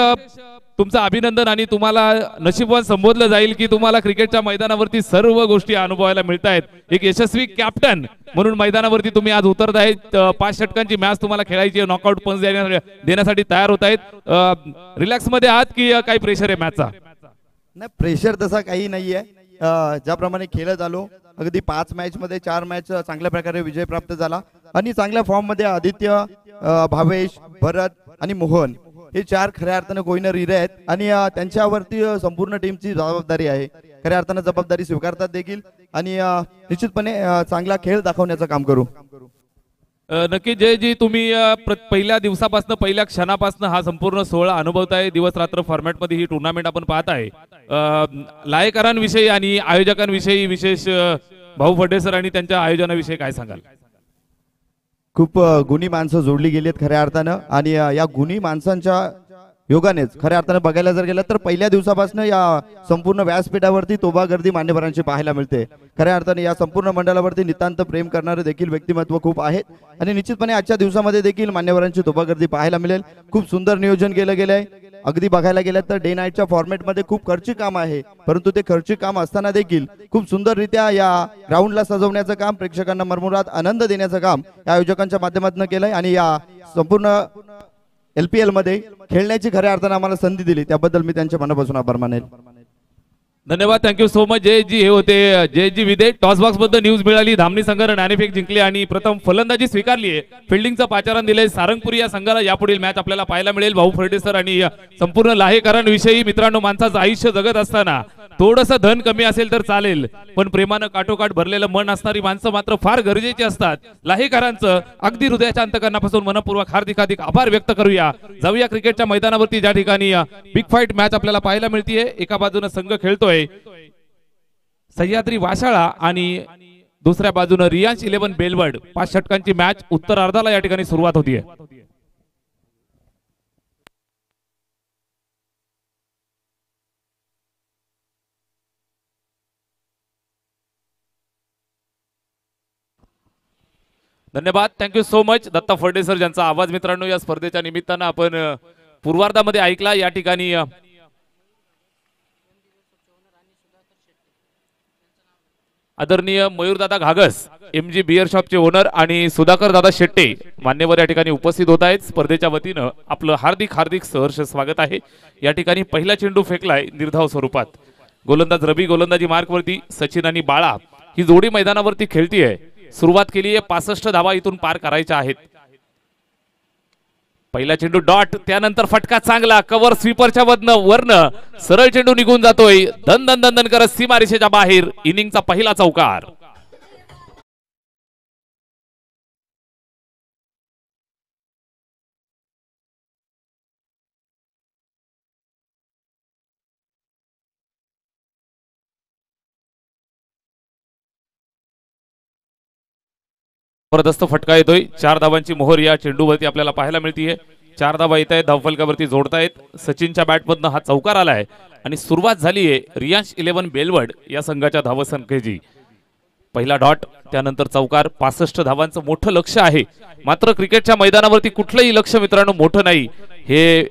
तुमचं अभिनंदन आणि तुम्हाला नशीबवान संबोधलं जाईल की तुम्हाला क्रिकेटच्या मैदानावरती सर्व गोष्टी अनुभवायला मिळत आहेत. एक यशस्वी कॅप्टन म्हणून मैदानावरती तुम्ही आज उतरत आहेत. 5 षटकांची मॅच तुम्हाला खेळायची आहे. नॉकआउट पंच देण्यासाठी तयार होत आहेत. रिलॅक्स मध्ये आहात की काही प्रेशर आहे मॅचचा? नाही, प्रेशर तसा काही नाहीये. ज्याप्रमाणे खेळत आलो अगदी 5 मॅचमध्ये 4 मॅच चांगल्या प्रकारे विजय प्राप्त झाला आणि चांगल्या फॉर्ममध्ये आदित्य, भावेश, भरत आणि मोहन हे 4 खऱ्या अर्थानं कोहिनूर हिरे आहेत आणि त्यांच्यावरती संपूर्ण टीमची जबाबदारी आहे. खऱ्या अर्थानं जबाबदारी स्वीकारतात देखील आणि निश्चितपणे चांगला खेळ दाखवण्याचं काम करू. नक्की जयजी, तुम्ही पहिल्या दिवसापासून पहिल्या क्षणापासून हा संपूर्ण सोहळा अनुभवताय. दिवस रात्र फॉर्मॅटमध्ये ही टुर्नामेंट आपण पाहताय. लायकरांविषयी आणि आयोजकांविषयी विशेष भाऊ फडेसर आणि त्यांच्या आयोजनाविषयी काय सांगाल? खूप गुणी माणसं जोडली गेली आहेत खऱ्या अर्थानं आणि या गुणी माणसांच्या योगानेच खऱ्या अर्थानं बघायला जर गेलं तर पहिल्या दिवसापासून या संपूर्ण व्यासपीठावरती तोबा गर्दी मान्यवरांची पाहायला मिळते. खऱ्या अर्थाने या संपूर्ण मंडळावरती नितांत प्रेम करणारे देखील व्यक्तिमत्व खूप आहेत आणि निश्चितपणे आजच्या दिवसामध्ये देखील मान्यवरांची तोबा गर्दी पाहायला मिळेल. खूप सुंदर नियोजन केलं गेलं आहे. अगदी बघायला गेलं तर डे नाईटच्या फॉर्मॅटमध्ये खूप खर्चिक काम आहे, परंतु ते खर्चिक काम असताना देखील खूप सुंदररित्या या ग्राउंडला सजवण्याचं काम, प्रेक्षकांना मरमुरात आनंद देण्याचं काम या आयोजकांच्या माध्यमातून केलंय आणि या संपूर्ण LPL मध्ये खेळण्याची खऱ्या अर्थानं आम्हाला संधी दिली त्याबद्दल मी त्यांच्या मनापासून आभार मानेल. धन्यवाद, थँक्यू सो मच जयजी. हे होते जयजी विदे. टॉस बॉक्स बद्दल न्यूज मिळाली. धामणी संघाने नाणेफेक जिंकली आणि प्रथम फलंदाजी स्वीकारली आहे. फिल्डिंगचं पाचारण दिलंय सारंगपुरी या संघाला. यापुढील मॅच आपल्याला पाहायला मिळेल. भाऊ फर्डेसर आणि संपूर्ण लाहेकरांविषयी. मित्रांनो, माणसाचं आयुष्य जगत असताना थोडंसं धन कमी असेल तर चालेल, पण प्रेमानं काठोकाठ भरलेलं मन असणारी माणसं मात्र फार गरजेची असतात. लाहेकरांचं अगदी हृदयाच्या अंतकरणापासून मनपूर्वक हार्दिक आभार व्यक्त करूया. जाऊया क्रिकेटच्या मैदानावरती, ज्या ठिकाणी बिग फाईट मॅच आपल्याला पाहायला मिळतीये. एका बाजूने संघ खेळतोय सह्याद्री वाशाळा आणि दुसऱ्या बाजूने रियांश 11 बेलवड. 5 षटकांची मॅच उत्तरार्धाला या ठिकाणी सुरुवात होतीये. धन्यवाद, थँक्यू सो मच दत्ता फर्डेसर, ज्यांचा आवाज मित्रांनो या स्पर्धेच्या निमित्तानं आपण पूर्वार्धामध्ये ऐकला. या ठिकाणी आदरणीय मयूरदादा घागस, MG बियर शॉपचे ओनर आणि सुधाकर दादा शेट्टे मान्यवर या ठिकाणी उपस्थित होत आहेत. स्पर्धेच्या वतीनं आपलं हार्दिक हार्दिक सहर्ष स्वागत आहे. या ठिकाणी पहिला चेंडू फेकलाय निर्धाव स्वरूपात. गोलंदाज रवी गोलंदाजी मार्कवरती. सचिन आणि बाळा ही जोडी मैदानावरती खेळतीये. सुरुवात केली आहे. 65 धावा इथून पार करायच्या आहेत. पहिला चेंडू डॉट, त्यानंतर फटका चांगला कव्हर स्वीपरच्या वरन सरळ चेंडू निघून जातोय. धन धन धन धन करत सीमारेषेच्या बाहेर. इनिंगचा पहिला चौकार. जबरदस्त फटका येतोय. 4 धावांची मोहर या चेंडूवरती आपल्याला पाहायला मिळतीये. 4 धावा येत आहेत. धावफलकावरती जोडतायत. सचिनच्या बॅटमधनं हा चौकार आलाय आणि सुरुवात झालीये रियांश 11 बेलवड या संघाच्या धावसंख्येची. पहिला डॉट, त्यानंतर चौकार. 65 धावांचं मोठं लक्ष आहे. मात्र क्रिकेटच्या मैदानावरती कुठलंही लक्ष मित्रांनो मोठं नाही, हे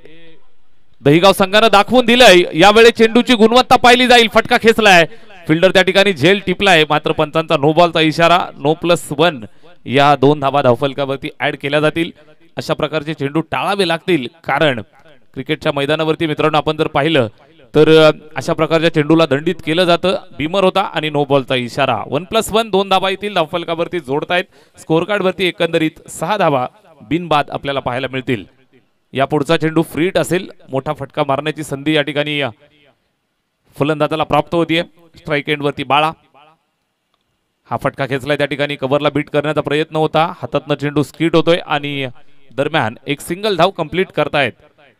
दहिगाव संघानं दाखवून दिलंय. यावेळी चेंडूची गुणवत्ता पाहिली जाईल. फटका खेचलाय. फिल्डर त्या ठिकाणी झेल टिपलाय. मात्र पंचांचा नो बॉलचा इशारा. No +1 या 2 धावा धावफलकावरती ऍड केल्या जातील. अशा प्रकारचे चेंडू टाळावे लागतील, कारण क्रिकेटच्या मैदानावरती मित्रांनो आपण जर पाहिलं तर अशा प्रकारच्या चेंडूला दंडित केलं जातं. बीमर होता आणि नो बॉलचा इशारा. 1+1 2 धावा येतील. धावफलकावरती जोडतायत. स्कोर कार्ड वरती एकंदरीत 6 धावा बिनबाद आपल्याला पाहायला मिळतील. या पुढचा चेंडू फ्रीट असेल. मोठा फटका मारण्याची संधी या ठिकाणी फलंदाजाला प्राप्त होतीये. स्ट्राईक एंड वरती बाळा. हा फटका खेचलाय. त्या ठिकाणी कव्हरला बीट करण्याचा प्रयत्न होता. हातातनं चेंडू स्किट होतोय आणि दरम्यान एक सिंगल धाव कंप्लीट करतायत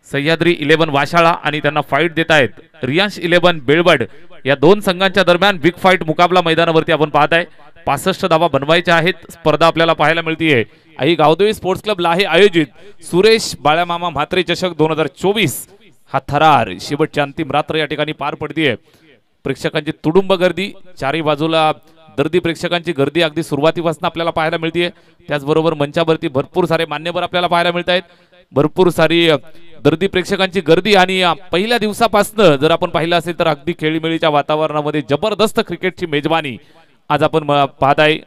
सह्याद्री 11 वाशाळा आणि त्यांना फाईट देत आहेत रियांश 11 बेळवड. या 2 संघांच्या दरम्यान बिग फाईट मुकाबला मैदानावरती आपण पाहताय. 65 धावा बनवायच्या आहेत. स्पर्धा आपल्याला पाहायला मिळतीये आई गावदेवी स्पोर्ट्स क्लब लाहे आयोजित सुरेश बाळामामा म्हात्रे चषक 2024 हा थरार शेवटच्या अंतिम रात्र या ठिकाणी पार पडतीये. प्रेक्षकांची तुडुंब गर्दी. चारही बाजूला दर्दी प्रेक्षकांची गर्दी अगदी सुरुवातीपासून आपल्याला पाहायला मिळतीये. त्याचबरोबर मंचावरती भरपूर सारे मान्यवर आपल्याला पाहायला मिळत आहेत. भरपूर सारी दर्दी प्रेक्षकांची गर्दी आणि पहिल्या दिवसापासून जर आपण पाहिलं असेल तर अगदी खेळीमेळीच्या वातावरणामध्ये जबरदस्त क्रिकेटची मेजबानी आज आपण पाहताय.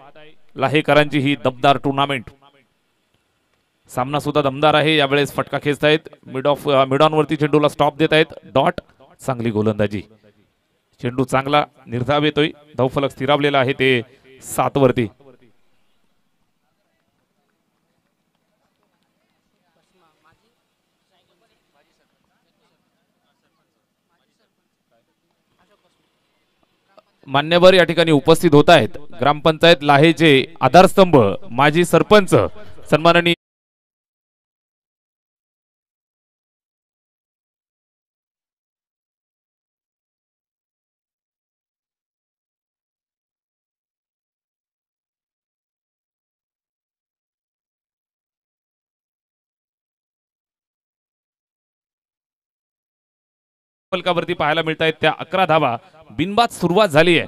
लाहेकरांची ही दमदार टुर्नामेंट. सामना सुद्धा दमदार आहे. यावेळेस फटका खेचतायत. मिड ऑन वरती चेंडूला स्टॉप देत आहेत. डॉट. चांगली गोलंदाजी. चेंडू चांगला निर्धाव येतोय, धावफलक स्थिरावलेला आहे ते 7 वरती. मान्यवर या ठिकाणी उपस्थित होत आहेत. ग्रामपंचायत लाहेचे आधारस्तंभ माजी सरपंच सन्माननीय फलकावरती पाहायला मिळत आहेत त्या 11 धावा. बिनबाद सुरुवात झाली आहे.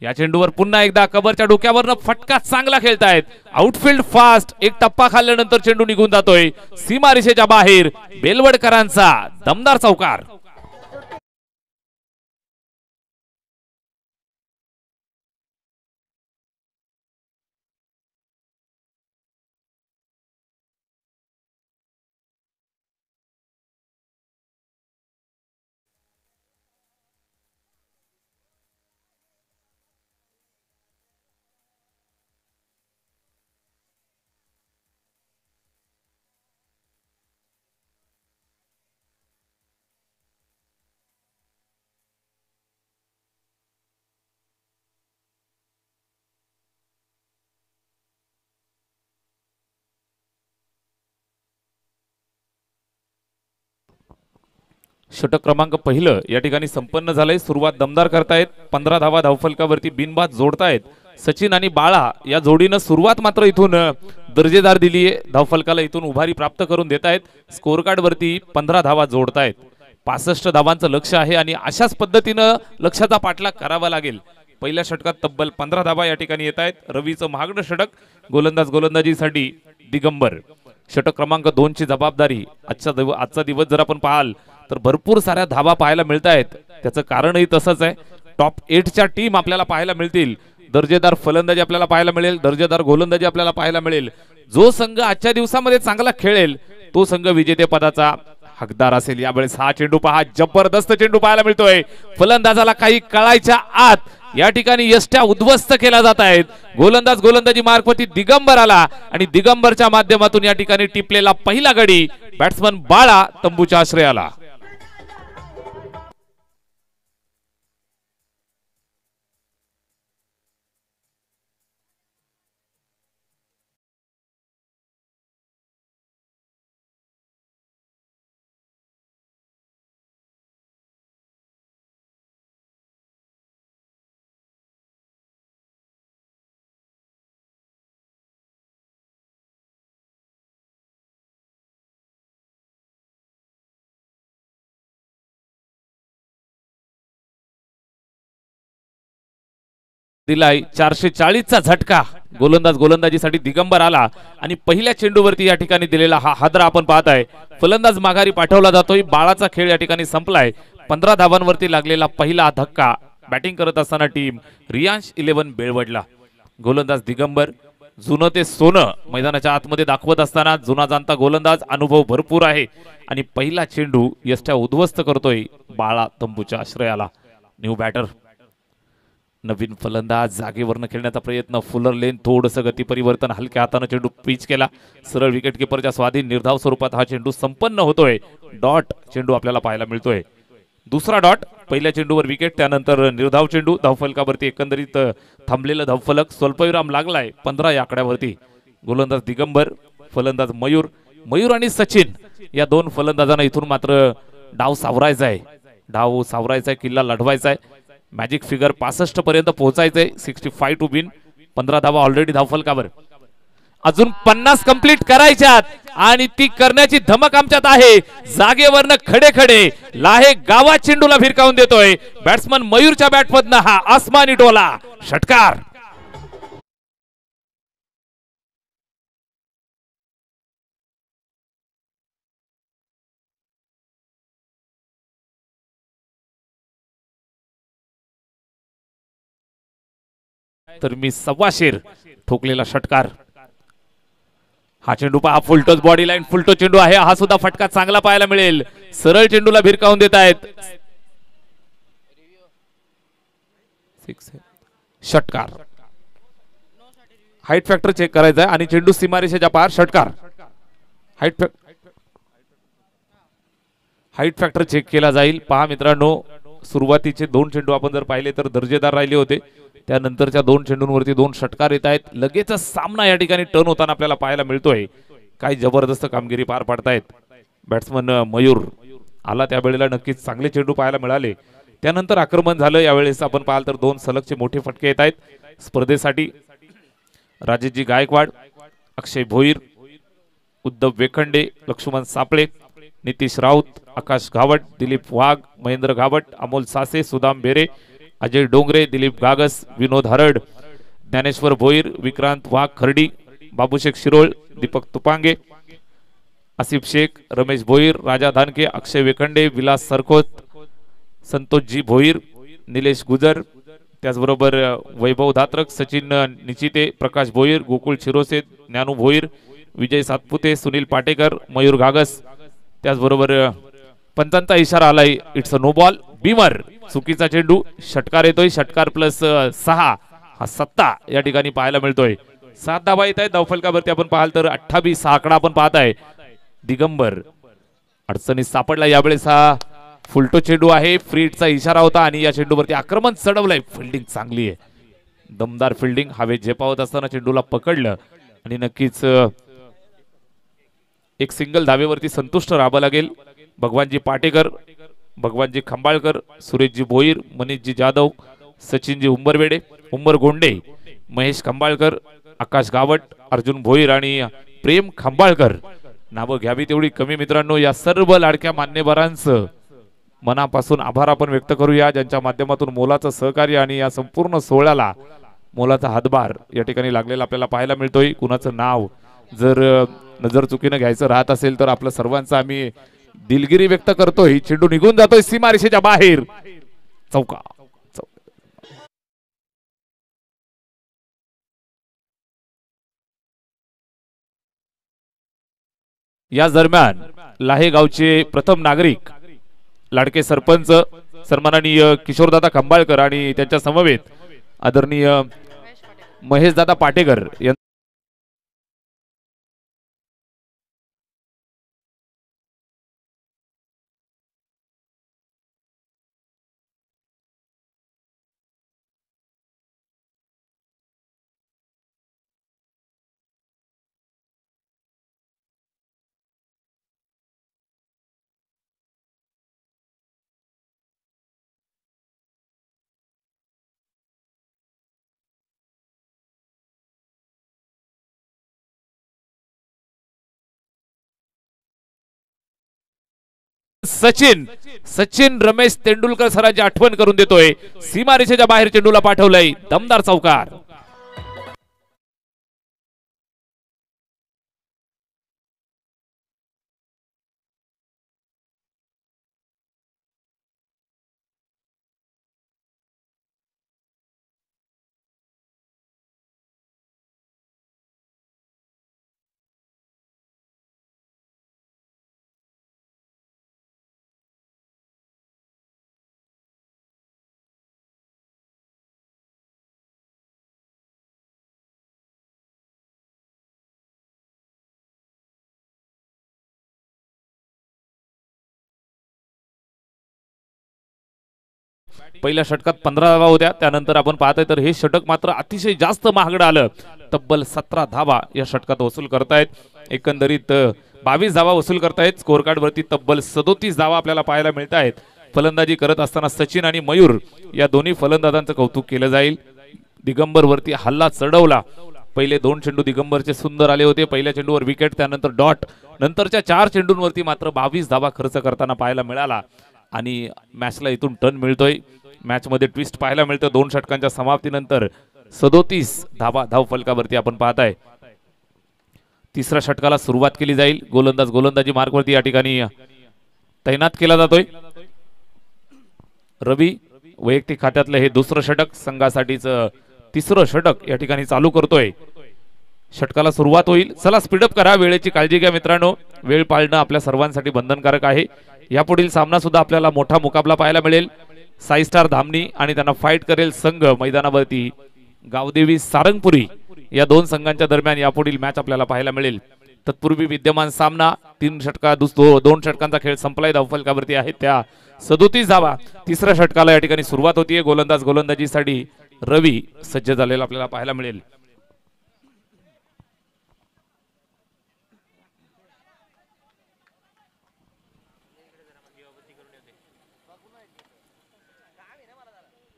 या चेंडूवर पुन्हा एकदा कबरच्या डोक्यावरनं फटका चांगला खेळतायत. आउटफील्ड फास्ट, एक टप्पा खाल्ल्यानंतर चेंडू निघून जातोय सीमारेषेच्या बाहेर. बेलवडकरांचा दमदार चौकार. षटक क्रमांक पहिलं या ठिकाणी संपन्न झालंय. सुरुवात दमदार करतायत. 15 धावा धावफलकावरती बिनबाद जोडतायत सचिन आणि बाळा. या जोडीनं सुरुवात मात्र इथून दर्जेदार दिलीये. धावफलकाला इथून उभारी प्राप्त करून देतायत. स्कोर कार्ड वरती 15 धावा जोडतायत. 65 धावांचं लक्ष आहे आणि अशाच पद्धतीनं लक्ष्याचा पाठलाग करावा लागेल. पहिल्या षटकात तब्बल 15 धावा या ठिकाणी येत आहेत. रवीचं महागडं षटक. गोलंदाजीसाठी दिगंबर. षटक क्रमांक 2 ची जबाबदारी. आजचा दिवस जर आपण पाहाल तर भरपूर साऱ्या धावा पाहायला मिळत आहेत. त्याचं कारणही तसंच आहे. टॉप 8च्या टीम आपल्याला पाहायला मिळतील. दर्जेदार फलंदाजी आपल्याला पाहायला मिळेल. दर्जेदार गोलंदाजी आपल्याला पाहायला मिळेल. जो संघ आजच्या दिवसामध्ये चांगला खेळेल तो संघ विजेतेपदाचा हकदार असेल. यावेळेस हा चेंडू पहा, जबरदस्त चेंडू पाहायला मिळतोय. फलंदाजाला काही कळायच्या आत या ठिकाणी यष्ट्या उद्ध्वस्त केला जात आहेत. गोलंदाजी मार्फती दिगंबर आला आणि दिगंबरच्या माध्यमातून या ठिकाणी टिपलेला पहिला गडी बॅट्समन बाळा तंबूच्या आश्रयाला. दिलाय 440चा झटका. गोलंदाजीसाठी दिगंबर आला आणि पहिल्या चेंडूवरती या ठिकाणी दिलेला हा हादरा आपण पाहताय. फलंदाज माघारी पाठवला जातोय. बाळाचा खेळ या ठिकाणी संपलाय. 15 धावांवरती लागलेला पहिला धक्का. बॅटिंग करत असताना टीम रियांश 11 बेळवडला. गोलंदाज दिगंबर जुनं ते सोनं मैदानाच्या आतमध्ये दाखवत असताना जुना जाणता गोलंदाज, अनुभव भरपूर आहे आणि पहिला चेंडू यष्ट्या उद्ध्वस्त करतोय बाळा तंबूच्या आश्रयाला. न्यू बॅटर, नवीन फलंदाज जागेवरनं खेळण्याचा प्रयत्न. फुलर लेन थोडंसं गती परिवर्तन. हलक्या हाताने चेंडू पिच केला. सरळ विकेट किपरच्या स्वाधीन. निर्धाव स्वरूपात हा चेंडू संपन्न होतोय. डॉट चेंडू आपल्याला पाहायला मिळतोय. दुसरा डॉट. पहिल्या चेंडूवर विकेट, त्यानंतर निर्धाव चेंडू. धावफलकावरती एकंदरीत थांबलेलं धावफलक. स्वल्पविराम लागलाय 15 या आकड्यावरती. गोलंदाज दिगंबर, फलंदाज मयूर आणि सचिन या दोन फलंदाजांना इथून मात्र डाव सावरायचा आहे. किल्ला लढवायचा आहे. मॅजिक फिगर 65 पर्यंत पोहोचायचंय. 65 टू विन. 15 धावा ऑलरेडी धावफलकावर. अजून 50 कंप्लीट करायच्यात आणि ती करण्याची धमक आमच्यात आहे. जागेवरनं खडे लाहे गावात चेंडूला भिरकावून देतोय बॅट्समन मयूरच्या बॅटमधनं हा आसमानी डोला षटकार. तर मी 1.25 ठोकलेला षटकार. हा चेंडू पहा, फुलटोच बॉडी लाईन, फुलटो चेंडू आहे. हा सुद्धा फटका चांगला पाहायला मिळेल. सरळ चेंडूला भिरकावून देत आहेत. षटकार. हाईट फॅक्टर चेक करायचा आहे आणि चेंडू सीमारेषेच्या पार षटकार. हाईट फॅक्टर चेक केला जाईल. पहा मित्रांनो, सुरुवातीचे 2 चेंडू आपण जर पाहिले तर दर्जेदार राहिले होते. त्यानंतरच्या 2 चेंडूंवरती 2 षटकार येत आहेत. लगेच सामना या ठिकाणी टर्न होताना आपल्याला पाहायला मिळतोय. काय जबरदस्त कामगिरी पार पाडतायत बॅट्समन मयूर. आला त्यावेळेला नक्कीच चांगले चेंडू पाहायला मिळाले. त्यानंतर आक्रमण झालं. यावेळेस आपण पाहाल तर 2 सलगचे मोठे फटके येत आहेत स्पर्धेसाठी. राजेशजी गायकवाड, अक्षय भोईर, उद्धव वेखंडे, लक्ष्मण सापळे, नितीश राऊत, आकाश घावट, दिलीप वाघ, महेंद्र घावट, अमोल सासे, सुदाम बेरे, अजय डोंगरे, दिलीप गागस, विनोद हरड, ज्ञानेश्वर भोईर, विक्रांत वाघ खर्डी, बाबूशेख शिरोळ, दीपक तुपांगे, आसिफ शेख, रमेश भोईर, राजा धानके, अक्षय वेखंडे, विलास सरखोत, संतोषजी भोईर, निलेश गुजर, त्याचबरोबर वैभव धात्रक, सचिन निचिते, प्रकाश भोईर, गोकुळ शिरोसे, ज्ञानू भोईर, विजय सातपुते, सुनील पाटेकर, मयूर घागस. त्याचबरोबर पंचांचा इशारा आलाय. It's a no ball. Beamer चुकीचा चेंडू. षटकार येतोय. षटकार प्लस 6 हा 7 या ठिकाणी पाहायला मिळतोय. 7 धावा येत आहे धावफलकावरती. आपण पाहाल तर 28 हा आकडा आपण पाहत आहे. दिगंबर अडचणीत सापडला. यावेळेस हा फुलटो चेंडू आहे. फ्रीडचा इशारा होता आणि या चेंडूवरती आक्रमण चढवलंय. फिल्डिंग चांगली आहे. दमदार फिल्डिंग. हवेत झेपावत असताना चेंडूला पकडलं आणि नक्कीच एक सिंगल धावेवरती संतुष्ट राहावं लागेल. भगवानजी पाटेकर, भगवानजी खंबाळकर, सुरेशजी भोईर, मनीषजी जाधव, सचिनजी उंबरवेडे, उंबर गोंडे, महेश खंबाळकर, आकाश गावट, अर्जुन भोईर आणि प्रेम खंबाळकर. नावं घ्यावी तेवढी कमी मित्रांनो. या सर्व लाडक्या मान्यवरांचं मनापासून आभार आपण व्यक्त करूया, ज्यांच्या माध्यमातून मोलाचं सहकार्य आणि या संपूर्ण सोहळ्याला मोलाचा हातभार या ठिकाणी लागलेला आपल्याला पाहायला मिळतोय. कुणाचं नाव जर नजर चुकीनं घ्यायचं राहत असेल तर आपलं सर्वांचं आम्ही दिलगिरी व्यक्त करतोय. चेंडू निघून जातोय सीमारेषेच्या बाहेर. चौका. या दरम्यान लाहेगावचे प्रथम नागरिक लाडके सरपंच सन्माननीय किशोरदादा खंबाळकर आणि त्यांच्या समवेत आदरणीय महेशदादा पाटेकर सचिन रमेश तेंडुलकर सरांची आठवण करून देतोय. सीमारेषेच्या बाहेर चेंडूला पाठवलंय. दमदार चौकार. पहिल्या षटकात 15 धावा होत्या. त्यानंतर आपण पाहतोय तर हे षटक मात्र अतिशय जास्त महागडं आलं. तब्बल 17 धावा या षटकात वसूल करतायत. एकंदरीत 22 धावा वसूल करतायत. स्कोर कार्ड वरती तब्बल 37 धावा आपल्याला पाहायला मिळत आहेत. फलंदाजी करत असताना सचिन आणि मयूर या दोन्ही फलंदाजांचं कौतुक केलं जाईल. दिगंबर वरती हल्ला चढवला. पहिले 2 चेंडू दिगंबरचे सुंदर आले होते. पहिल्या चेंडूवर विकेट, त्यानंतर डॉट. नंतरच्या 4 चेंडूंवरती मात्र 22 धावा खर्च करताना पाहायला मिळाला आणि मॅचला इथून टर्न मिळतोय. मॅच मध्ये ट्विस्ट पाहायला मिळतं. 2 षटकांच्या समाप्तीनंतर 37 धावा धाव फलकावरती आपण पाहताय. तिसऱ्या षटकाला सुरुवात केली जाईल. गोलंदाजी मार्कवरती या ठिकाणी तैनात केला जातोय. रवी वैयक्तिक खात्यातलं हे दुसरं षटक, संघासाठीच तिसरं षटक या ठिकाणी चालू करतोय. षटकाला सुरुवात होईल. चला स्पीडअप करा. वेळेची काळजी घ्या मित्रांनो. वेळ पाळणं आपल्या सर्वांसाठी बंधनकारक आहे. यापुढील सामना सुद्धा आपल्याला मोठा मुकाबला पाहायला मिळेल. साई स्टार धामणी आणि त्यांना फाईट करेल संघ मैदानावरती गावदेवी सारंगपुरी. या दोन संघांच्या दरम्यान यापुढील मॅच आपल्याला पाहायला मिळेल. तत्पूर्वी विद्यमान सामना 2 षटकांचा खेळ संपलाय. धावफलकावरती आहेत त्या 37 धावा. तिसऱ्या षटकाला या ठिकाणी सुरुवात होतीये. गोलंदाजीसाठी रवी सज्ज झालेला आपल्याला पाहायला मिळेल.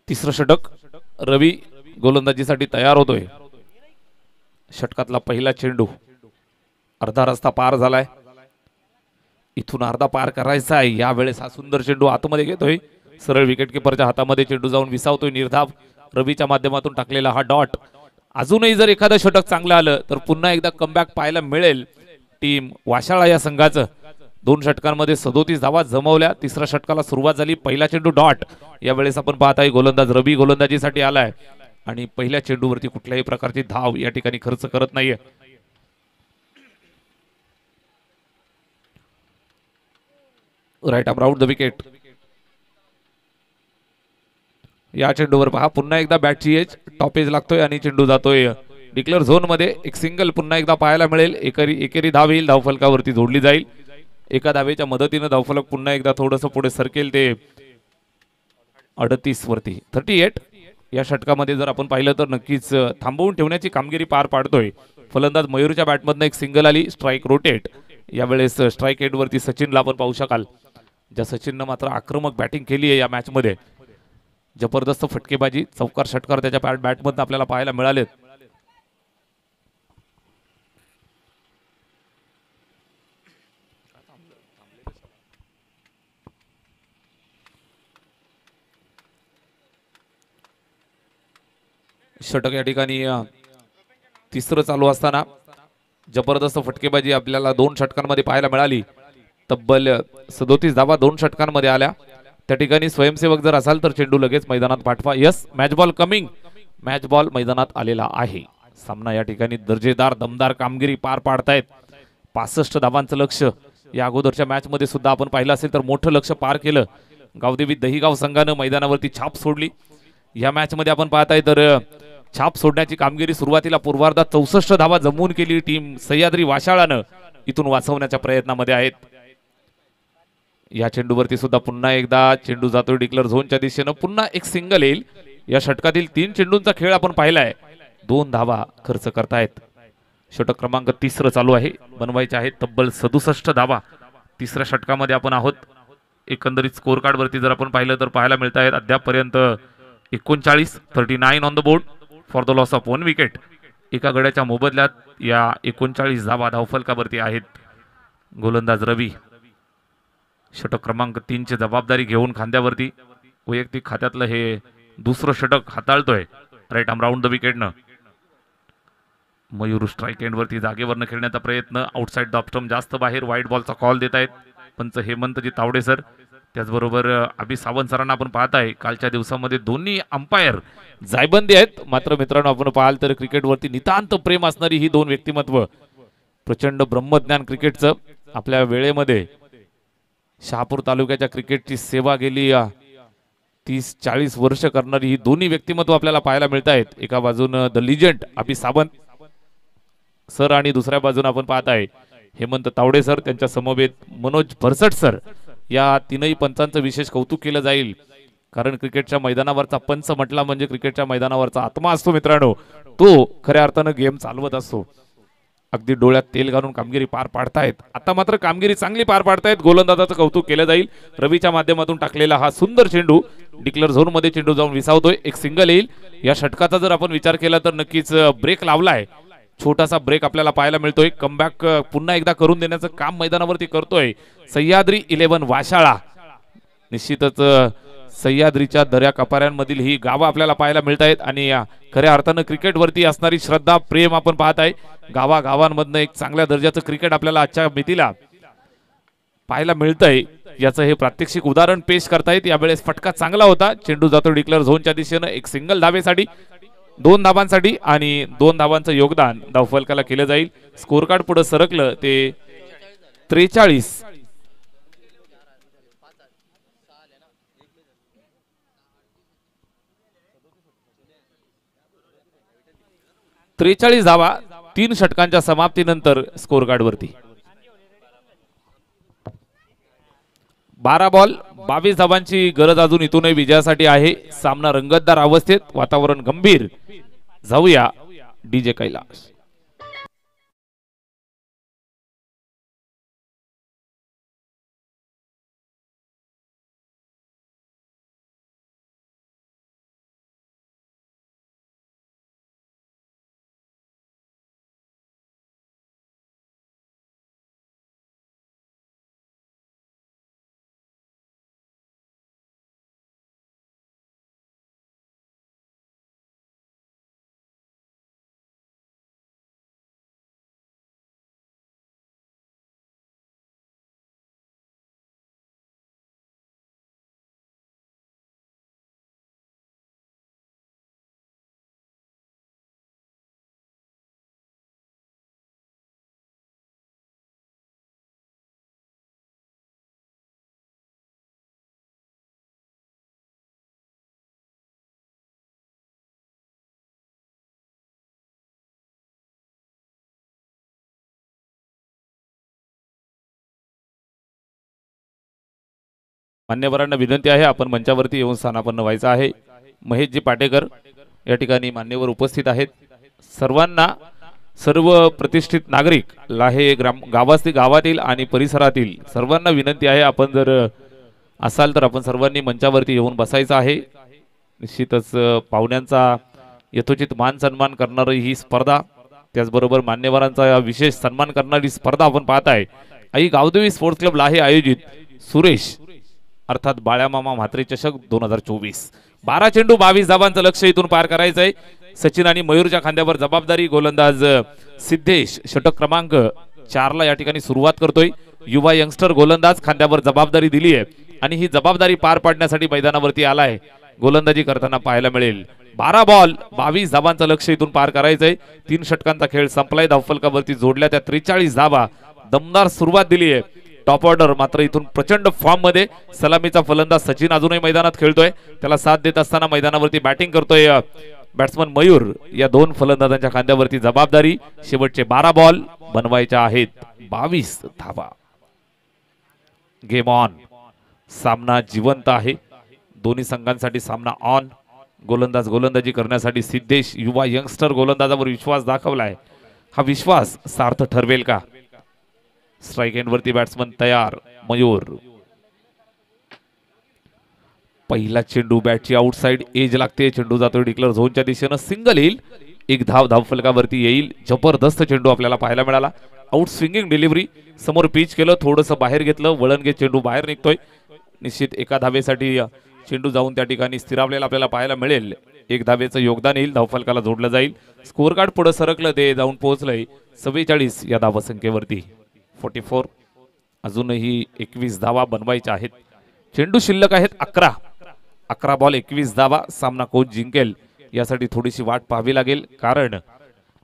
तिसरं षटक रवी गोलंदाजीसाठी तयार होतोय. षटकातला पहिला चेंडू अर्धा रस्ता पार झालाय. इथून अर्धा पार करायचा आहे. यावेळेस हा सुंदर चेंडू आतमध्ये घेतोय. सरळ विकेटकीपरच्या हातामध्ये चेंडू जाऊन विसावतोय. निर्धाव रवीच्या माध्यमातून टाकलेला हा डॉट. अजूनही जर एखादं षटक चांगलं आलं तर पुन्हा एकदा कमबॅक पाहायला मिळेल टीम वाशाळा या संघाचं. 2 षटकांमध्ये 37 धावा जमवल्या. तिसऱ्या षटकाला सुरुवात झाली. पहिला चेंडू डॉट. यावेळेस आपण पाहताय गोलंदाज रवी गोलंदाजीसाठी आलाय आणि पहिल्या चेंडूवरती कुठल्याही प्रकारची धाव या ठिकाणी खर्च करत नाहीये. Right arm round the wicket. या चेंडूवर पहा पुन्हा एकदा बॅटची एज टॉप एज लागतोय आणि चेंडू जातोय डिक्लेअर झोन मध्ये. एक सिंगल पुन्हा एकदा पाहायला मिळेल. एकेरी धाव येईल. धावफलकावरती जोडली जाईल. एका धावेच्या मदतीने धावफलक पुन्हा एकदा थोडंसं पुढे सरकेल ते 38 वरती. 38 या षटकामध्ये जर आपण पाहिलं तर नक्कीच थांबवून ठेवण्याची कामगिरी पार पाडतोय. फलंदाज मयूरच्या बॅटमधनं एक सिंगल आली. Strike rotate. यावेळेस स्ट्राईक एंड वरती सचिनला आपण पाहू शकाल. ज्या सचिननं मात्र आक्रमक बॅटिंग केली आहे या मॅच मध्ये. जबरदस्त फटकेबाजी चौकार षटकार त्याच्या बॅटमधनं आपल्याला पाहायला मिळालेत. षटक या ठिकाणी तिसरं चालू असताना जबरदस्त फटकेबाजी आपल्याला 2 षटकांमध्ये पाहायला मिळाली. तब्बल 37 धावा 2 षटकांमध्ये आल्या. त्या ठिकाणी स्वयंसेवक जर असाल तर चेंडू लगेच मैदानात पाठवा. Yes match ball coming. Match ball मैदानात आलेला आहे. सामना या ठिकाणी दर्जेदार दमदार कामगिरी पार पाडतायत. 65 धावांचं लक्ष या अगोदरच्या मॅच मध्ये सुद्धा आपण पाहिलं असेल तर मोठं लक्ष पार केलं. गावदेवी दहिगाव संघानं मैदानावरती छाप सोडली. या मॅच मध्ये आपण पाहताय तर छाप सोडण्याची कामगिरी सुरुवातीला पूर्वार्धात 64 धावा जमवून केली टीम सह्याद्री वाशाळानं. इथून वाचवण्याच्या प्रयत्नामध्ये आहेत. या चेंडूवरती सुद्धा पुन्हा एकदा चेंडू जातोय डिक्लेअर झोनच्या दिशेनं. पुन्हा एक सिंगल येईल. या षटकातील 3 चेंडूंचा खेळ आपण पाहिलाय. 2 धावा खर्च करतायत. षटक क्रमांक 3 चालू आहे. बनवायचे आहेत तब्बल 67 धावा. तिसऱ्या षटकामध्ये आपण आहोत. एकंदरीत स्कोर कार्ड वरती जर आपण पाहिलं तर पाहायला मिळत आहेत अद्यापपर्यंत 39 on the board for the loss of 1 wicket. एका गड्याच्या मोबदल्यात या 39 धावा धावफलकावरती आहेत. गोलंदाज रवी षटक क्रमांक 3 ची जबाबदारी घेऊन खांद्यावरती वैयक्तिक खात्यातलं हे दुसरं षटक हाताळतोय. राईट आर्म राऊंड द विकेटनं. मयूर स्ट्राईक एंड वरती जागेवरनं खेळण्याचा प्रयत्न. आउटसाइड द स्टंप जास्त बाहेर. वाईट बॉलचा कॉल देत आहेत पंच हेमंतजी तावडे सर. त्याचबरोबर अभि सावंत सरांना आपण पाहताय कालच्या दिवसामध्ये दोन्ही अंपायर जायबंदी आहेत. मात्र मित्रांनो आपण पाहाल तर क्रिकेटवरती नितांत प्रेम असणारी ही 2 व्यक्तिमत्व. प्रचंड ब्रह्मज्ञान क्रिकेटचं. आपल्या वेळेमध्ये शहापूर तालुक्याच्या क्रिकेटची सेवा गेली 30-40 वर्ष करणारी ही दोन्ही व्यक्तिमत्व आपल्याला पाहायला मिळत आहेत. एका बाजून the legend Abhi Sawant sir आणि दुसऱ्या बाजून आपण पाहताय हेमंत तावडे सर. त्यांच्या समवेत मनोज भरसट सर. या 3ही पंचांचं विशेष कौतुक केलं जाईल. कारण क्रिकेटच्या मैदानावरचा पंच म्हटला म्हणजे क्रिकेटच्या मैदानावरचा आत्मा असतो मित्रांनो. तो खऱ्या अर्थानं गेम चालवत असतो. अगदी डोळ्यात तेल घालून कामगिरी पार पाडतायत. आता मात्र कामगिरी चांगली पार पाडतायत. गोलंदाजाचं कौतुक केलं जाईल. रवीच्या माध्यमातून टाकलेला हा सुंदर चेंडू डिक्लेअर झोन मध्ये चेंडू जाऊन विसावतोय. एक सिंगल येईल. या षटकाचा जर आपण विचार केला तर नक्कीच ब्रेक लावलाय. छोटासा ब्रेक आपल्याला पाहायला मिळतोय. कमबॅक पुन्हा एकदा करून देण्याचं काम मैदानावरती करतोय सह्याद्री 11 वाशाळा. निश्चितच सह्याद्रीच्या दर्या कपाऱ्यांमधील ही गावं आपल्याला पाहायला मिळत आहेत आणि खऱ्या अर्थानं क्रिकेटवरती असणारी श्रद्धा प्रेम आपण पाहत आहे. गावागावांमधनं एक चांगल्या दर्जाचं क्रिकेट आपल्याला आजच्या मितीला पाहायला मिळतंय. याचं हे प्रात्यक्षिक उदाहरण पेश करतायत. यावेळेस फटका चांगला होता. चेंडू जातो डिक्लेअर झोनच्या दिशेनं. एक सिंगल धावेसाठी 2 धावांसाठी आणि 2 धावांचं योगदान धावफलकाला केलं जाईल. स्कोर कार्ड पुढे सरकलं ते 43. 43 धावा 3 षटकांच्या समाप्तीनंतर स्कोर कार्ड वरती. 12 बॉल 22 धावांची गरज अजून इथूनही विजयासाठी आहे. सामना रंगतदार अवस्थेत, वातावरण गंभीर. जाऊया डीजे कैलास. मान्यवरांना विनंती आहे, आपण मंचावरती येऊन स्थानापन्न व्हायचं आहे. महेशजी पाटेकर या ठिकाणी मान्यवर उपस्थित आहेत. सर्वांना, सर्व प्रतिष्ठित नागरिक लाहे गावातील आणि परिसरातील सर्वांना विनंती आहे, आपण जर असाल तर आपण सर्वांनी मंचावरती येऊन बसायचं आहे. निश्चितच पाहुण्यांचा यथोचित मान सन्मान करणारी ही स्पर्धा, त्याचबरोबर मान्यवरांचा विशेष सन्मान करणारी स्पर्धा आपण पाहत आहे. आई गावदेवी स्पोर्ट्स क्लब लाहे आयोजित सुरेश अर्थात बाळ्यामामा म्हात्रे चषक 2024. 12 चेंडू 22 धावांचं लक्ष इथून पार करायचं आहे. सचिन आणि मयूरच्या खांद्यावर जबाबदारी. गोलंदाज सिद्धेश षटक क्रमांक 4 ला या ठिकाणी सुरुवात करतोय. युवा यंगस्टर गोलंदाज खांद्यावर जबाबदारी दिली आहे आणि ही जबाबदारी पार पाडण्यासाठी मैदानावरती आलाय. गोलंदाजी करताना पाहायला मिळेल. 12 बॉल 22 धावांचं लक्ष इथून पार करायचंय. 3 षटकांचा खेळ संपलाय. धावफलकावरती जोडल्या त्या 43 धावा. दमदार सुरुवात दिली आहे. टॉप ऑर्डर मात्र इथून प्रचंड फॉर्म मध्ये. सलामीचा फलंदाज सचिन अजूनही मैदानात खेळतोय. त्याला साथ देत असताना मैदानावरती बॅटिंग करतोय बॅट्समन मयूर. या 2 फलंदाजांच्या खांद्यावरती जबाबदारी. शेवटचे 12 बॉल बनवायचे आहेत. 22 धावा. Game on. सामना जिवंत आहे. दोन्ही संघांसाठी सामना ऑन. गोलंदाज गोलंदाजी करण्यासाठी सिद्धेश युवा यंगस्टर गोलंदाजावर विश्वास दाखवलाय. हा विश्वास सार्थ ठरवेल का? स्ट्राइक एंड वरती बॅट्समन तयार. मयूर. पहिला चेंडू बॅटची आउटसाइड एज लागते. चेंडू जातोय डिक्लेअर झोनच्या दिशेनं. सिंगल येईल. एक धावफलकावरती येईल. जबरदस्त चेंडू आपल्याला पाहायला मिळाला. Out swinging delivery. समोर पिच केलं, थोडंसं बाहेर घेतलं, वळण घेत चेंडू बाहेर निघतोय. निश्चित एका धावेसाठी चेंडू जाऊन त्या ठिकाणी स्थिरावलेला आपल्याला पाहायला मिळेल. 1 धावेचं योगदान येईल. धावफलकाला जोडलं जाईल. स्कोर कार्ड पुढे सरकलं, ते जाऊन पोहोचलंय 44 या धावसंख्येवरती. 44. अजूनही 21 धावा बनवायच्या आहेत. चेंडू शिल्लक आहेत 11 बॉल 21 धावा. सामना कोण जिंकेल यासाठी थोडीशी वाट पाहावी लागेल, कारण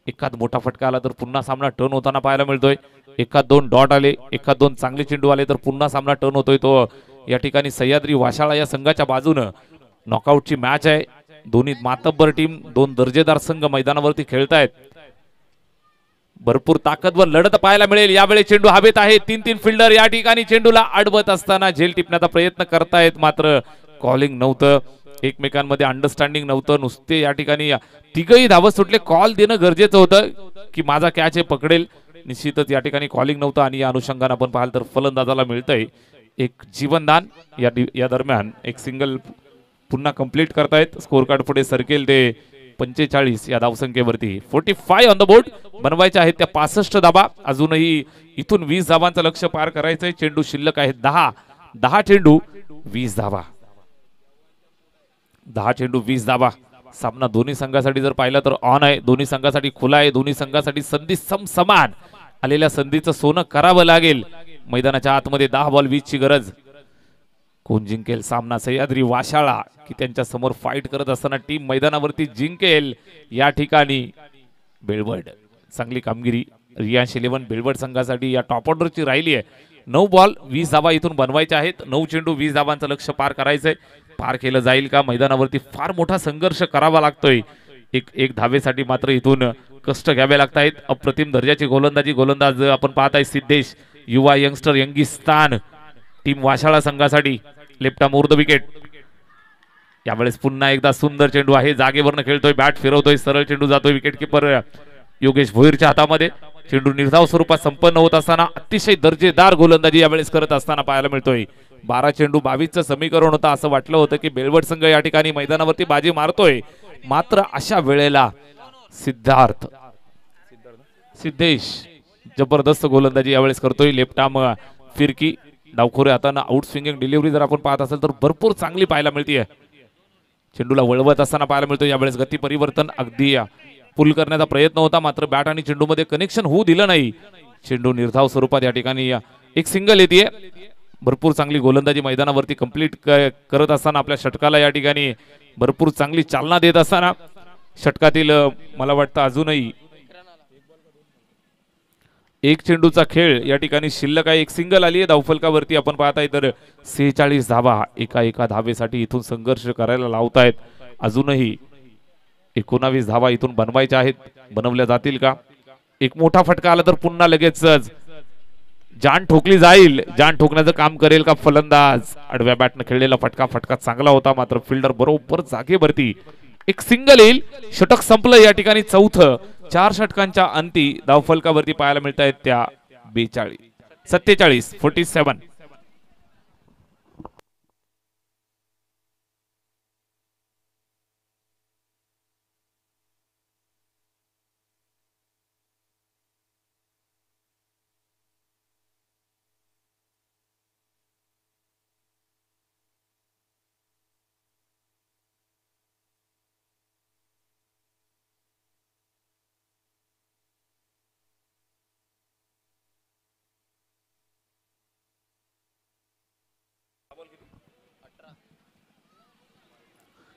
एखाद मोठा फटका आला तर पुन्हा सामना टर्न होताना पाहायला मिळतोय. एखाद 2 डॉट आले, एखाद 2 चांगले चेंडू आले तर पुन्हा सामना टर्न होतोय. तो या ठिकाणी सह्याद्री वाशाळा या संघाच्या बाजूनं नॉकआउटची मॅच आहे. दोन्ही मातब्बर टीम, 2 दर्जेदार संघ मैदानावरती खेळतायत. भरपूर ताकदवर लढत पाहायला मिळेल. यावेळी चेंडू हवेत आहे. 3 फिल्डर या ठिकाणी चेंडूला अडवत असताना झेल टिपण्याचा प्रयत्न करतायत, मात्र कॉलिंग नव्हतं. एकमेकांमध्ये अंडरस्टँडिंग नव्हतं. नुसते या ठिकाणी तिघही धावत सुटले. कॉल देणं गरजेचं होतं की माझा कॅच आहे पकडेल. निश्चितच या ठिकाणी कॉलिंग नव्हतं आणि या अनुषंगाने आपण पाहाल तर फलंदाजाला मिळतंय एक जीवनदान. या दरम्यान एक सिंगल पुन्हा कंप्लीट करतायत. स्कोर कार्ड पुढे सरकेल ते 45 या धावसंख्येवरती. 45 ऑन द बोर्ड बनवायचे आहेत त्या 65 धावा. अजूनही इथून 20 धावांचं लक्ष पार करायचंय. चेंडू शिल्लक आहेत 10 चेंडू 20 धावा. 10 चेंडू 20 धावा. सामना दोन्ही संघासाठी जर पाहिला तर ऑन आहे. दोन्ही संघासाठी खुला आहे. दोन्ही संघासाठी संधी समान. आलेल्या संधीचं सोनं करावं लागेल. मैदानाच्या आतमध्ये 10 बॉल 20 ची गरज. कोण जिंकेल सामना? सह्याद्री वाशाळा की त्यांच्या समोर फाईट करत असताना टीम मैदानावरती जिंकेल? या ठिकाणी बेळवड चांगली कामगिरी रियांश 11 बेळवड संघासाठी या टॉप ऑर्डरची राहिली आहे. 9 बॉल 20 धावा इथून बनवायच्या आहेत. 9 चेंडू 20 धावांचं लक्ष्य पार करायचंय. पार केलं जाईल का? मैदानावरती फार मोठा संघर्ष करावा लागतोय. एक धावेसाठी मात्र इथून कष्ट घ्यावे लागत आहेत. अप्रतिम दर्जाची गोलंदाजी गोलंदाज आपण पाहत आहे सिद्धेश, युवा यंगस्टर यंगिस्तान टीम वाशाळा संघासाठी. Left arm over the wicket. यावेळेस पुन्हा एकदा सुंदर चेंडू आहे, जागेवरनं खेळतोय, बॅट फिरवतोय, सरळ चेंडू जातोय विकेट किपर योगेश भोईरच्या हातामध्ये. चेंडू निर्धाव स्वरूपात संपन्न होत असताना अतिशय दर्जेदार गोलंदाजी यावेळेस करत असताना पाहायला मिळतोय. 12 चेंडू 22चं समीकरण होतं. असं वाटलं होतं की बेलवड संघ या ठिकाणी मैदानावरती बाजी मारतोय, मात्र अशा वेळेला सिद्धेश जबरदस्त गोलंदाजी यावेळेस करतोय. लेफ्ट आर्म फिरकी, डावखोरे हाताने आउट स्विंगिंग डिलिव्हरी जर आपण पाहत असेल तर भरपूर चांगली पाहायला मिळते. चेंडूला वळवत असताना पाहायला मिळतो. यावेळेस गती परिवर्तन अगदी पुल करण्याचा प्रयत्न होता, मात्र बॅट आणि चेंडू मध्ये कनेक्शन होऊ दिलं नाही. चेंडू निर्धाव स्वरूपात या ठिकाणी एक सिंगल येते. भरपूर चांगली गोलंदाजी मैदानावरती कंप्लीट करत असताना आपल्या षटकाला या ठिकाणी भरपूर चांगली चालना देत असताना षटकातील मला वाटतं अजूनही एक चेंडूचा खेळ या ठिकाणी शिल्लक आहे. एक सिंगल आली आहे धावफलकावरती आपण पाहताय तर 46 धावा एका धावेसाठी इथून संघर्ष करायला लावतायत. अजूनही 19 धावा इथून बनवायच्या आहेत. बनवल्या जातील का? एक मोठा फटका आला तर पुन्हा लगेच जान ठोकली जाईल. जान ठोकण्याचं काम करेल का फलंदाज? आडव्या बॅटनं खेळलेला फटका चांगला होता, मात्र फिल्डर बरोबर जागेवरती. एक सिंगल येईल. षटक संपलं या ठिकाणी चौथं. 4 षटकांच्या अंती धावफलकावरती पाहायला मिळत आहेत त्या 47.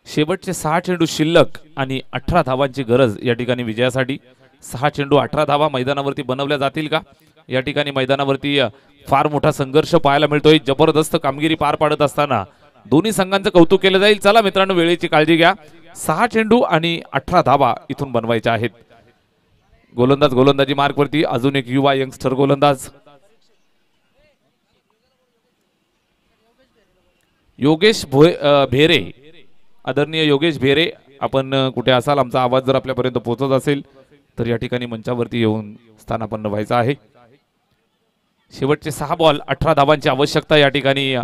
शेवटचे 6 चेंडू शिल्लक आणि 18 धावांची गरज या ठिकाणी विजयासाठी. 6 चेंडू 18 धावा मैदानावरती बनवल्या जातील का? या ठिकाणी मैदानावरती फार मोठा संघर्ष पाहायला मिळतोय. जबरदस्त कामगिरी पार पाडत असताना दोन्ही संघांचं कौतुक केलं जाईल. चला मित्रांनो, वेळेची काळजी घ्या. 6 चेंडू आणि 18 धावा इथून बनवायच्या आहेत. गोलंदाजी मार्कवरती अजून एक युवा यंगस्टर गोलंदाज योगेश भेरे. आदरणीय योगेश भेरे, आपण कुठे असाल, आमचा आवाज जर आपल्यापर्यंत पोहोचत असेल तर या ठिकाणी मंचावरती येऊन स्थानापन्न व्हायचं आहे. शेवटचे 6 बॉल 18 धावांची आवश्यकता या ठिकाणी.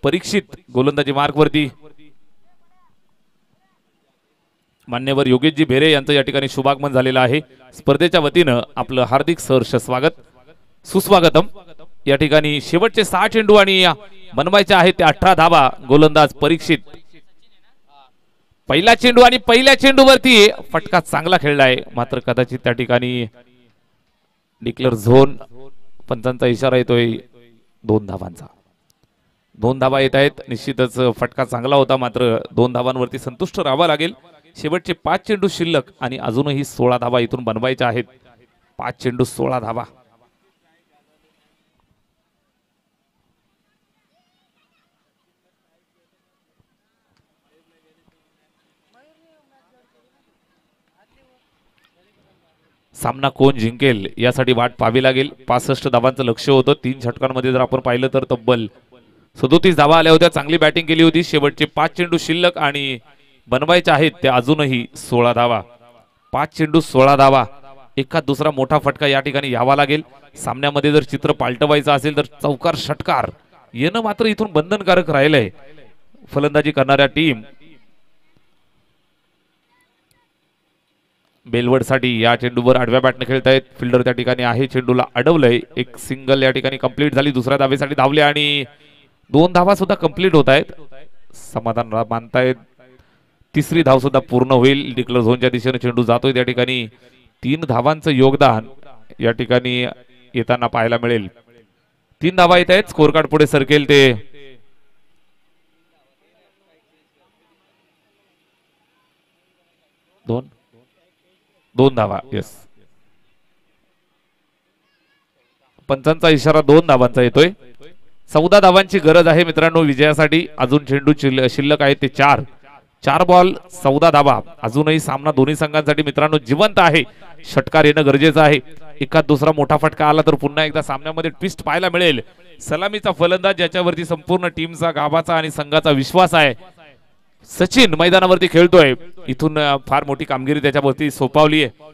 परीक्षित गोलंदाजी मार्कवरती. मान्यवर योगेशजी भेरे यांचं या ठिकाणी शुभागमन झालेलं आहे. स्पर्धेच्या वतीनं आपलं हार्दिक सहर्ष स्वागत, सुस्वागतम. या ठिकाणी शेवटचे 6 चेंडू आणि बनवायचे आहेत ते 18 धावा. गोलंदाज परीक्षित. पहिला चेंडू आणि पहिल्या चेंडूवरती फटका चांगला खेळलाय, मात्र कदाचित त्या ठिकाणी डिक्लेअर झोन. पंचांचा इशारा येतोय 2 धावांचा. 2 धावा येत आहेत. निश्चितच फटका चांगला होता, मात्र 2 धावांवरती संतुष्ट राहावं लागेल. शेवटचे 5 चेंडू शिल्लक आणि अजूनही 16 धावा इथून बनवायच्या आहेत. 5 चेंडू 16 धावा. सामना कोण जिंकेल यासाठी वाट पाहावी लागेल. 65 धावांचं लक्ष होतं. 3 षटकांमध्ये जर आपण पाहिलं तर तब्बल 37 धावा आल्या होत्या. चांगली बॅटिंग केली होती. शेवटचे 5 चेंडू शिल्लक आणि बनवायचे आहेत ते अजूनही 16 धावा. 5 चेंडू 16 धावा. एखाद दुसरा मोठा फटका या ठिकाणी यावा लागेल. सामन्यामध्ये जर चित्र पालटवायचं असेल तर चौकार षटकार येणं मात्र इथून बंधनकारक राहिलंय. फलंदाजी करणाऱ्या टीम बेलवडसाठी या चेंडूवर आडव्या बॅटने खेळतायत. फिल्डर त्या ठिकाणी आहे. चेंडूला अडवलंय. एक सिंगल या ठिकाणी कंप्लीट झाली. दुसऱ्या धावेसाठी धावले आणि 2 धावा सुद्धा कंप्लीट होत आहेत. समाधान मानतायत. 3री धाव सुद्धा पूर्ण होईल. डिक्लेअर झोनच्या दिशेने चेंडू जातोय. त्या ठिकाणी 3 धावांचं योगदान या ठिकाणी येताना पाहायला मिळेल. 3 धावा येत आहेत. स्कोर कार्ड पुढे सरकेल ते 2 धावा. येस, पंचांचा इशारा 2 धावांचा येतोय. 14 धावांची गरज आहे मित्रांनो विजयासाठी. अजून चेंडू शिल्लक आहेत ते 4. 4 बॉल 14 धाबा. अजूनही सामना दोन्ही संघांसाठी मित्रांनो जिवंत आहे. षटकार येणं गरजेचं आहे. एखाद दुसरा मोठा फटका आला तर पुन्हा एकदा सामन्यामध्ये ट्विस्ट पाहायला मिळेल. सलामीचा फलंदाज ज्याच्यावरती संपूर्ण टीमचा गाभाचा आणि संघाचा विश्वास आहे, सचिन मैदानावरती खेळतोय. इथून फार मोठी कामगिरी त्याच्यावरती सोपवली आहे.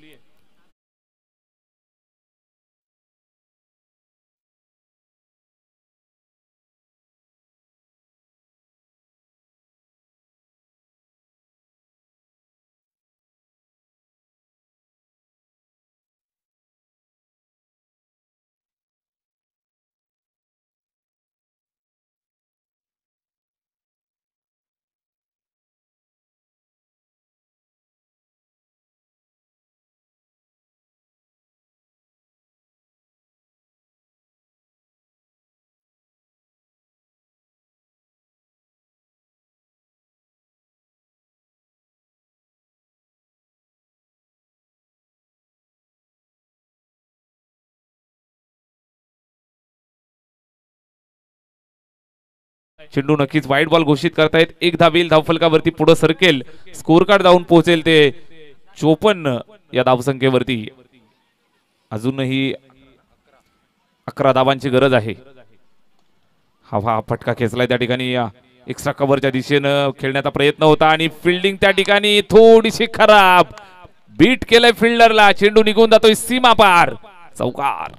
चेंडू नक्कीच वाईट बॉल घोषित करतायत. एक धावेल धावफलकावरती पुढे सरकेल. स्कोर कार्ड जाऊन पोहोचेल ते 54 या धावसंख्येवरती. अजूनही 11 धावांची गरज आहे. हा फटका खेचलाय त्या ठिकाणी. एक्स्ट्रा कव्हरच्या दिशेनं खेळण्याचा प्रयत्न होता आणि फिल्डिंग त्या ठिकाणी थोडीशी खराब. बीट केलंय फिल्डरला. चेंडू निघून जातोय सीमा पार. चौकार.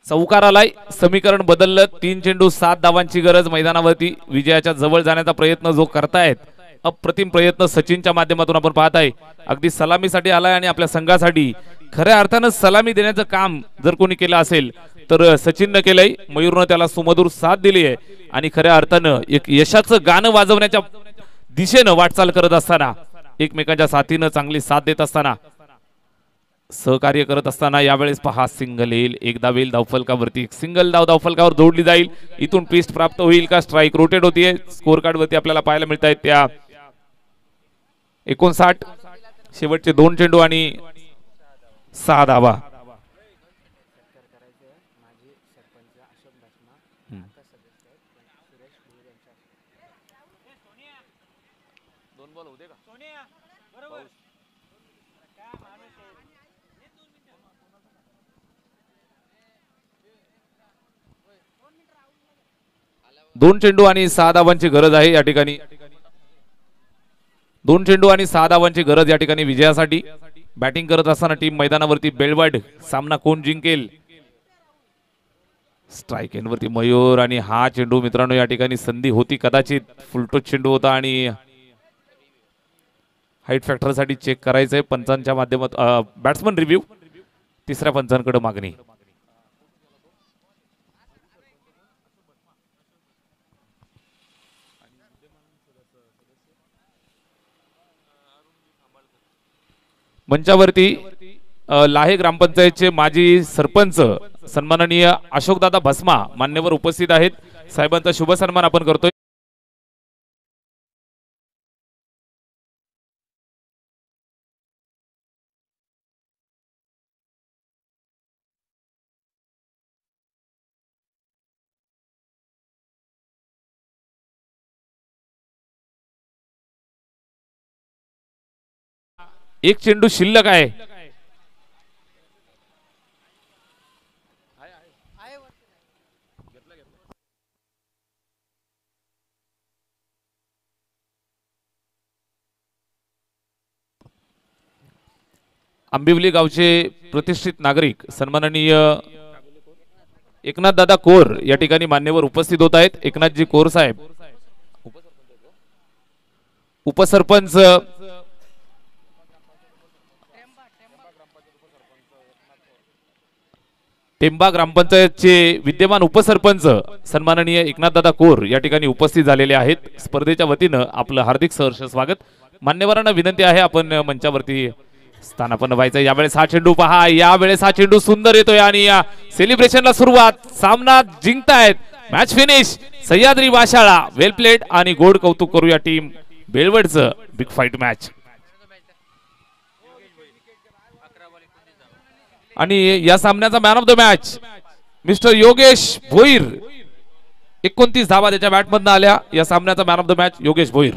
चौकार आलाय. समीकरण बदललं. 3 चेंडू 7 धावांची गरज मैदानावरती. विजयाच्या जवळ जाण्याचा प्रयत्न जो करतायत, अप्रतिम प्रयत्न सचिनच्या माध्यमातून आपण पाहताय. अगदी सलामीसाठी आलाय आणि आपल्या संघासाठी खऱ्या अर्थानं सलामी देण्याचं काम जर कोणी केलं असेल तर सचिननं केलंय. मयूरनं त्याला सुमधुर साथ दिली आहे आणि खऱ्या अर्थानं एक यशाचं गाणं वाजवण्याच्या दिशेनं वाटचाल करत असताना, एकमेकांच्या साथीनं चांगली साथ देत असताना, सहकार्य करत असताना यावेळेस पहा सिंगल येईल. एक धावेल धावफलकावरती. सिंगल धावफलकावर जोडली जाईल. इथून ट्विस्ट प्राप्त होईल का? स्ट्राईक रोटेट होतीये. स्कोर कार्ड वरती आपल्याला पाहायला मिळत आहेत त्या 59. शेवटचे 2 चेंडू आणि 6 धावा. दोन चेंडू आणि 6 धावांची गरज आहे या ठिकाणी. 2 चेंडू आणि 6 धावांची गरज या ठिकाणी विजयासाठी. बॅटिंग करत असताना टीम मैदानावरती बेलवड. सामना कोण जिंकेल? स्ट्राईक एंडवरती मयूर आणि हा चेंडू मित्रांनो या ठिकाणी संधी होती कदाचित. फुलटोच चेंडू होता आणि हाईट फॅक्टर साठी चेक करायचंय पंचांच्या माध्यमातून. Batsman review. तिसऱ्या पंचांकडे मागणी. मंचावरती लाहे ग्रामपंचायतचे माजी सरपंच सन्माननीय अशोकदादा भस्मा मान्यवर उपस्थित आहेत. साहेबांचा शुभ सन्मान आपण करतोय. एक चेंडू शिल्लक आहे. आंबिवली गावचे प्रतिष्ठित नागरिक सन्माननीय एकनाथ दादा कोर या ठिकाणी मान्यवर उपस्थित होत आहेत. एकनाथजी कोर साहेब, उपसरपंच टेंबा ग्रामपंचायतचे विद्यमान उपसरपंच सन्माननीय एकनाथदादा कोर या ठिकाणी उपस्थित झालेले आहेत. स्पर्धेच्या वतीनं आपलं हार्दिक सहर्ष स्वागत. मान्यवरांना विनंती आहे आपण मंचावरती स्थानापन्न व्हायचं. यावेळेस हा चेंडू पहा. यावेळेस हा चेंडू सुंदर येतोय आणि या सेलिब्रेशनला सुरुवात. सामना जिंकतायत. Match finish. Sahyadri Washala. Well played आणि गोड कौतुक करूया टीम बेलवडचं. Big fight match. आणि या सामन्याचा man of the match mister Yogesh Bhoir, 29 धावा त्याच्या बॅटमधनं आल्या. या सामन्याचा man of the match Yogesh Bhoir.